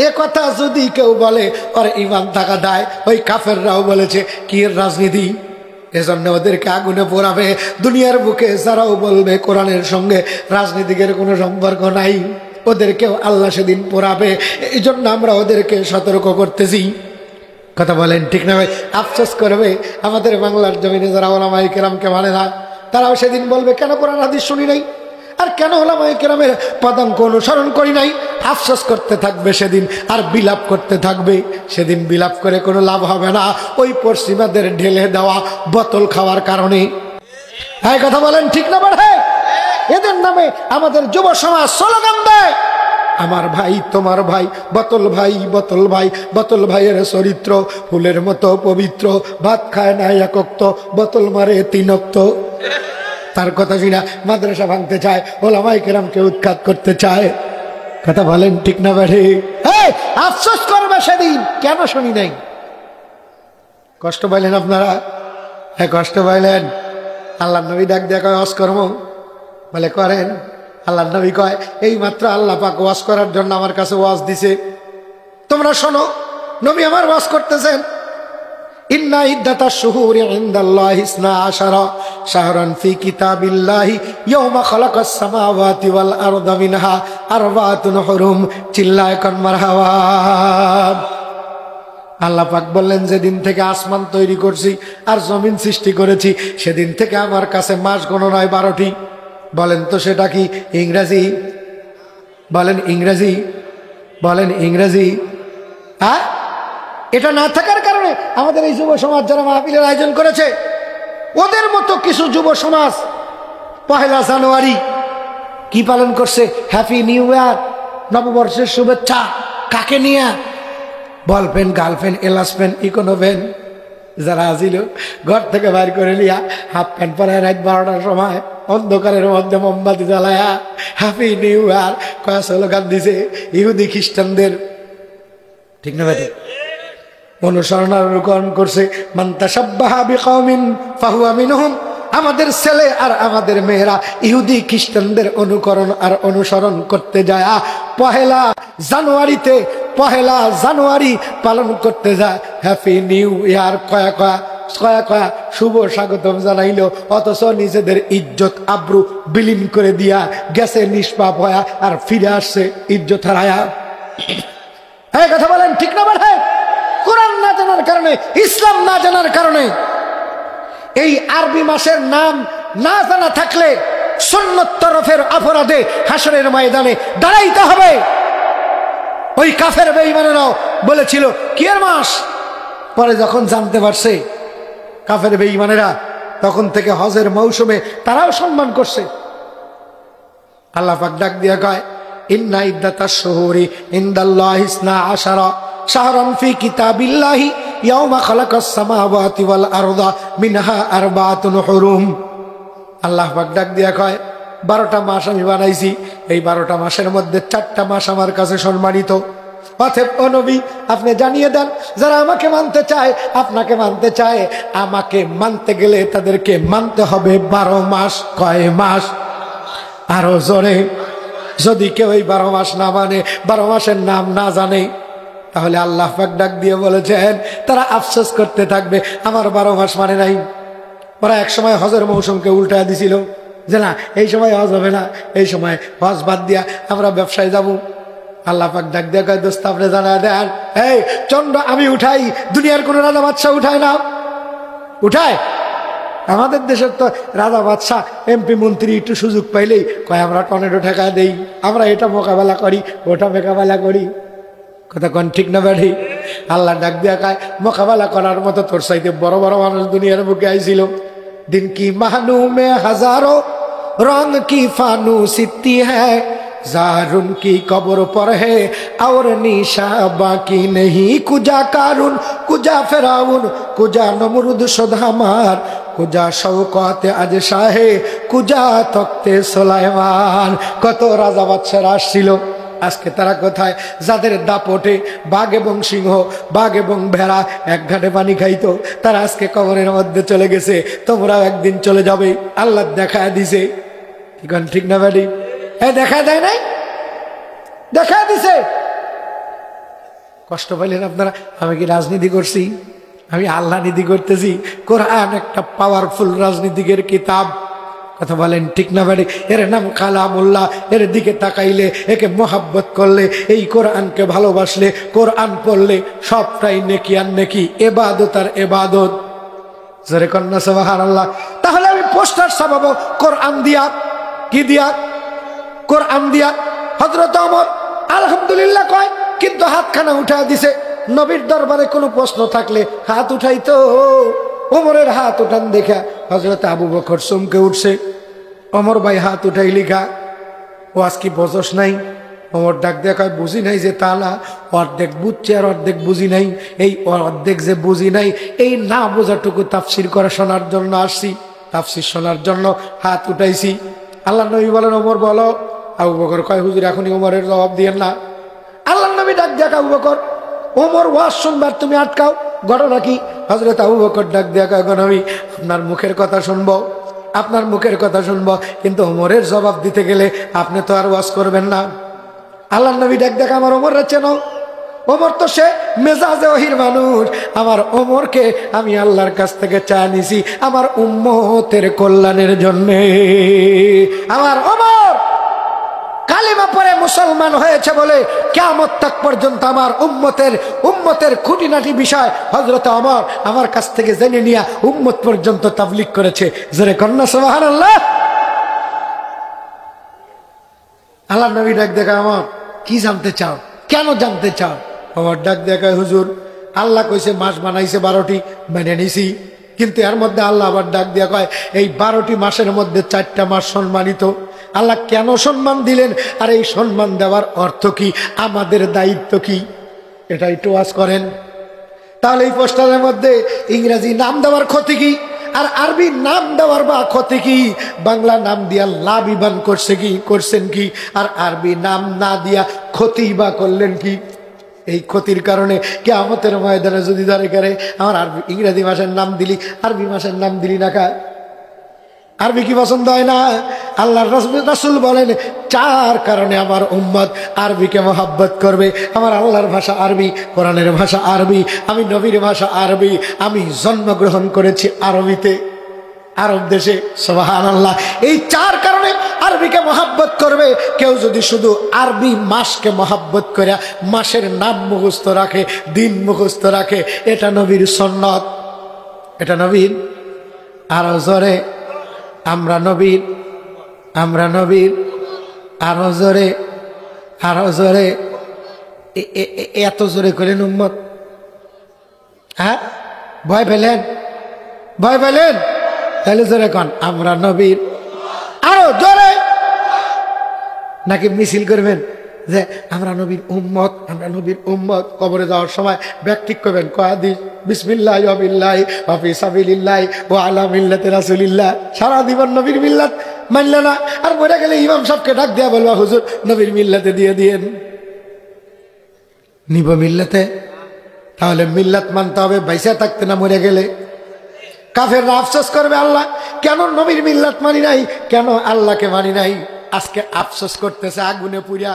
এ কথা যদি কেউ বলে ওর ঈমান থাকা দায়। ওই কাফেররাও বলেছে কি এর রাজনীতি, এজন্য ওদেরকে আগুনে পোড়াবে। দুনিয়ার বুকে যারাও বলবে কোরআনের সঙ্গে রাজনীতিকের কোনো সম্পর্ক নাই, ওদেরকেও আল্লাহ সেদিন পোড়াবে। এই জন্য আমরা ওদেরকে সতর্ক করতেছি। কথা বলেন ঠিক না ভাই? আফসোস করবে আমাদের বাংলার জমিনে যারা ওলামায়ে কেরামকে মানে না, তারাও সেদিন বলবে কেন কোরআন হাদিস শুনি নাই, আর কেন ওলামায়ে কেরামের পদাঙ্ক অনুসরণ করি নাই। আফসোস করতে থাকবে সেদিন, আর বিলাপ করতে থাকবে। সেদিন বিলাপ করে কোনো লাভ হবে না, ওই পশ্চিমাদের ঢেলে দেওয়া বোতল খাওয়ার কারণে। হ্যাঁ, কথা বলেন ঠিক না বাড়ে? এদের নামে আমাদের যুব সমাজ স্লোগান দেয়, আমার ভাই তোমার ভাই, বোতল ভাই বোতল ভাই। বোতল ভাইয়ের চরিত্র ফুলের মতো পবিত্র, ভাত খায় না একক্ত, বোতল মারে তিনক্ত। তার কথা শুনা মাদ্রাসা ভাঙতে চায়, ওলামায়ে কেরামকে উৎখাত করতে চায়। কথা বলেন ঠিক না বাড়ে? আফসোস করবে সেদিন কেন শুনি নাই। কষ্ট পাইলেন আপনারা? হ্যাঁ কষ্ট পাইলেন। আল্লাহ নবী ডাক দিয়া কয় ওয়াজ করবো, বলে করেন। আল্লাহ নবী কয় এই মাত্র আল্লাহ পাক ওয়াজ করার জন্য আমার কাছে ওয়াজ দিছে, তোমরা শোনো। নবী আমার ওয়াজ করতেছেন, ইন্না ইদ্দাতাশ শুহুরি ইনদাল্লাহি 12 শাহরান ফি কিতাবিল্লাহি ইয়াওমা খালাকাস সামাওয়াতি ওয়াল আরদা মিনহা আরবাতুন হুরুম। চিল্লায় কোন মারহাবা। আল্লাহ পাক বললেন যেদিন থেকে আসমান তৈরি করছি আর জমিন সৃষ্টি করেছি সেদিন থেকে আমার কাছে মাস গণনায় 12টি। বলেন তো সেটা কি? ইংরেজি। বলেন ইংরেজি, বলেন ইংরেজি। হ্যাঁ, এটা না থাকার কারণে আমাদের এই যুব সমাজ যারা মাহফিলের আয়োজন করেছে, ওদের মতো কিছু যুব সমাজ 1 জানুয়ারি কি পালন করছে? হ্যাপি নিউ ইয়ার, নববর্ষের শুভেচ্ছা। কাকে নিয়ে? বল পেন, গার্লফ্রেন্ড, এলাস পেন, ইকোনো পেন যারা আসিল ঘর থেকে বাইর করে নিয়া হাফ প্যান্ট পরায় রাত 12টার সময় অন্ধকারের মধ্যে মোমবাতি জ্বালায়া হ্যাপি নিউ ইয়ার কয়া স্লোগান দিছে ইহুদি খ্রিস্টানদের। ঠিক না ভাই? অনুসরণ আর অনুকরণ করছে। মান তাশাব্বাহা বিকওমিন ফাহুয়া মিনহুম। আমাদের ছেলে আর আমাদের মেয়েরা ইহুদি খ্রিস্টানদের অনুকরণ আর অনুসরণ করতে যায়। 1 জানুয়ারি পালন করতে যায় হ্যাপি নিউ ইয়ার কয়া কয়া শুভ স্বাগতম জানাইলো, অথচ নিজেদের ইজ্জত আব্রু বিলীন করে দিয়া গেছে নিষ্পাপ হয়া আর ফিরে আসছে ইজ্জত হারায়া। এই কথা বলেন ঠিক না? বলে কোরআন না জানার কারণে, ইসলাম না জানার কারণে, এই আরবি মাসের নাম না জানা থাকলে সুন্নত তরফের অপরাধে হাসরের ময়দানে দাঁড়াইতে হবে। ওই কাফের বেঈমানেরাও বলেছিল কি এর মাস, পরে যখন জানতে পারছে কাফের বেঈমানেরা, তখন থেকে হজের মৌসুমে তারাও সম্মান করছে। আল্লাহ পাক ডাক দিয়া কয় ইন্না ইদ্দাতাশ শুহুরি ইনদাল্লাহি 12 শাহরান ফি কিতাবিল্লাহি ইয়াওমা খালাকাস সামাওয়াতি ওয়াল আরদা মিনহা আরবাতুন হুরুম। আল্লাহ পাক ডাক দিয়া কয় 12টা মাস আমি বানাইছি, এই 12টা মাসের মধ্যে 4টা মাস আমার কাছে সম্মানিত। অতএব ও নবী আপনি জানিয়ে দেন, যারা আমাকে মানতে চায়, আপনাকে মানতে চায়, আমাকে মানতে গেলে তাদেরকে মানতে হবে 12 মাস। কয় মাস? আরো জোরে। যদি কেউ এই 12 মাস না মানে, 12 মাসের নাম না জানে, তাহলে আল্লাহ পাক ডাক দিয়ে বলেছেন তারা আফসোস করতে থাকবে আমার 12 মাস মানে নাই। ওরা এক সময় হজের মৌসুমকে উল্টা দিছিল যে না এই সময় হজ হবে না, এই সময় হজ বাদ দিয়া আমরা ব্যবসায় যাব। আল্লাহ পাক ডাক দিয়ে কয় দোস্ত আপনি জানা দেন, এই চন্দ্র আমি উঠাই, দুনিয়ার কোন রাজা বাদশাহ উঠায় না? উঠায়? আমাদের দেশের তো রাজা বাদশাহ এমপি মন্ত্রী একটু সুযোগ পাইলেই কয় আমরা টর্নেডো ঠেকা দেই, আমরা এটা মোকাবেলা করি, ওটা মোকাবেলা করি। কথা কোন ঠিক না বাড়ি? আল্লাহ ডাক দিয়া কয় মোকাবেলা করার মতো তোর চাইতে বড় বড় মানুষ দুনিয়ার বুকে আইছিল। दिन की महानू में हजारों रंग की फानू सित्ती है, जारुन की कब्र पर है और निशा बाकी नहीं। कुजा कारून, कुजा फिराउन, कुजा नमरुद सुधामार, कुजा शौकत आज शाहे, कुजा तख्ते सुलाइमान। কত রাজা বাদশারা আসছিল, আজকে তারা কোথায়? যাদের দাপটে বাঘ এবং সিংহ, বাঘ এবং ভেড়া এক ঘাটে পানি খাইতো, তারা আজকে কবরের মধ্যে চলে গেছে। তোমরাও একদিন চলে যাবে, আল্লাহ দেখা দিছে। ঠিক না বাড়ি? দেখা দেয় নাই? দেখা দিছে। কষ্ট পাইলেন আপনারা? আমি কি রাজনীতি করছি? আমি আল্লাহ নীতি করতেছি। কোরআন একটা পাওয়ারফুল রাজনীতিকের কিতাব। কথা বলেন ঠিক না বাড়ি? এর নাম কালামুল্লাহ। এর দিকে তাকাইলে, একে মোহাব্বত করলে, এই কোরআনকে ভালোবাসলে, কোরআন পড়লে সবটাই নেকি আর নেকি, ইবাদত আর ইবাদত। জোরে কন্যা সুবহানাল্লাহ। তাহলে আমি পোস্টার ছাপাবো কোরআন দিয়া। কি দিয়া? কোরআন দিয়া। হযরত ওমর আলহামদুলিল্লাহ কয়, কিন্তু হাতখানা উঠায় দিছে। নবীর দরবারে কোনো প্রশ্ন থাকলে হাত উঠাইতো। ওমরের হাত উঠান দেখা হযরত আবু বকর চমকে উঠছে। ওমর ভাই হাত উঠাই লিখা, ও আজ কি বজস নাই? ওমর ডাক দিয়া কয় বুঝি নাই যে তা না, অর্ধেক বুঝছে আর অর্ধেক বুঝি নাই। এই অর্ধেক যে বুঝি নাই, এই না বোঝাটুকু তাফসির করে শোনার জন্য আসছি, তাফসির শোনার জন্য হাত উঠাইছি। আল্লাহ নবী বলেন ওমর বলো। আবু বকর কয় হুজুর এখনই ওমরের জবাব দিয়েন না। আল্লাহ নবী ডাক দেখ আবু বকর, ওমর ওয়াজ শুনবার তুমি আটকাও, ঘটনা কি? হযরত আবু বকর ডাক দিয়া কয়, গো নবী, আপনার মুখের কথা শুনবো, আপনার মুখের কথা শুনবো, কিন্তু ওমরের জবাব দিতে গেলে আপনি তো আর ওয়াজ করবেন না। আল্লাহর নবী ডাক দেখা, আমার ওমর চেনো? ওমর তো সে মেজাজে ওহির মানুষ। আমার ওমরকে আমি আল্লাহর কাছ থেকে চা নিছি আমার উম্মতের কল্যাণের জন্যে। আমার ওমর কালিমা পড়ে মুসলমান হয়েছে বলে কিয়ামত তাক পর্যন্ত আমার উম্মতের খুঁটিনাটি বিষয় হযরত ওমর আমার কাছ থেকে জেনে নিয়ে উম্মত পর্যন্ত তাবলীগ করেছে। জোরে কন্যা সুবহানাল্লাহ। আল্লাহর নবী ডাক দেখা, আমার কি জানতে চাও, কেন জানতে চাও? আমার ডাক দেখা, হুজুর আল্লাহ কইছে মাস বানাইছে 12টি, মেনে নিছি, কিন্তু এর মধ্যে আল্লাহ আবার ডাক দিয়া কয় এই 12টি মাসের মধ্যে 4টা মাস সম্মানিত। আল্লাহ কেন সম্মান দিলেন, আর এই সম্মান দেওয়ার অর্থ কি, আমাদের দায়িত্ব কি, এটা একটু ওয়াজ করেন। তাহলে এই পোস্টারের মধ্যে ইংরেজি নাম দেওয়ার ক্ষতি কি, আর আরবি নাম দেওয়ার বা ক্ষতি কি? বাংলা নাম দিয়া লাভবান করছেন কি, আর আরবি নাম না দিয়া ক্ষতি বা করলেন কি? এই ক্ষতির কারণে কিয়ামতের ময়দানে যদি ধরে করে আমার আরবি ইংরেজি মাসের নাম দিলি, আরবি মাসের নাম দিলি না, কা আরবি কি পছন্দ হয় না? আল্লাহর রাসূল বলেন 4 কারণে আমার উম্মত আরবিকে মহব্বত করবে। আমার আল্লাহর ভাষা আরবি, কোরআনের ভাষা আরবি, আমি নবীর ভাষা আরবি, আমি জন্মগ্রহণ করেছি আরবিতে, আরব দেশে। সুবহানাল্লাহ। এই 4 কারণে আরবিকে মহব্বত করবে। কেউ যদি শুধু আরবি মাসকে মহব্বত করে মাসের নাম মুখস্থ রাখে, দিন মুখস্থ রাখে, এটা নবীর সুন্নাত, এটা নবীর। আরো জোরে, আমরা নবীর, আমরা নবীর। আরো জোরে, আরো জোরে, এত জোরে করেন উম্মত। হ্যাঁ, ভয় পেলেন, ভয় পেলেন? তাহলে জোরে কন, আমরা নবীর। আরো জোরে, নাকি মিছিল করবেন যে আমরা নবীর উম্মত, আমরা নবীর উম্মত? কবরে যাওয়ার সময় ব্যাগ ঠিক করবেন, কয়াদি বিসমিল্লাহ ওয়া বিল্লাহি ওয়া ফি সাবিলিল্লাহি ওয়া আলা মিল্লাতি রাসূলিল্লাহ। সারা জীবন নবীর মিল্লাত মানলে না, আর মরে গেলে ইমাম সাহেবকে ডাক দেয়া বলবা, হুজুর নবীর মিল্লাতে দিয়ে দিয়েন। নিব মিল্লাতে? তাহলে মিল্লাত মানতে হবে বাইসা থাকতে, না মরে গেলে। কাফেররা আফসোস করবে, আল্লাহ কেন নবীর মিল্লাত মানি নাই, কেন আল্লাহকে মানি নাই। আজকে আফসোস করতেছে আগুনে পুড়িয়া।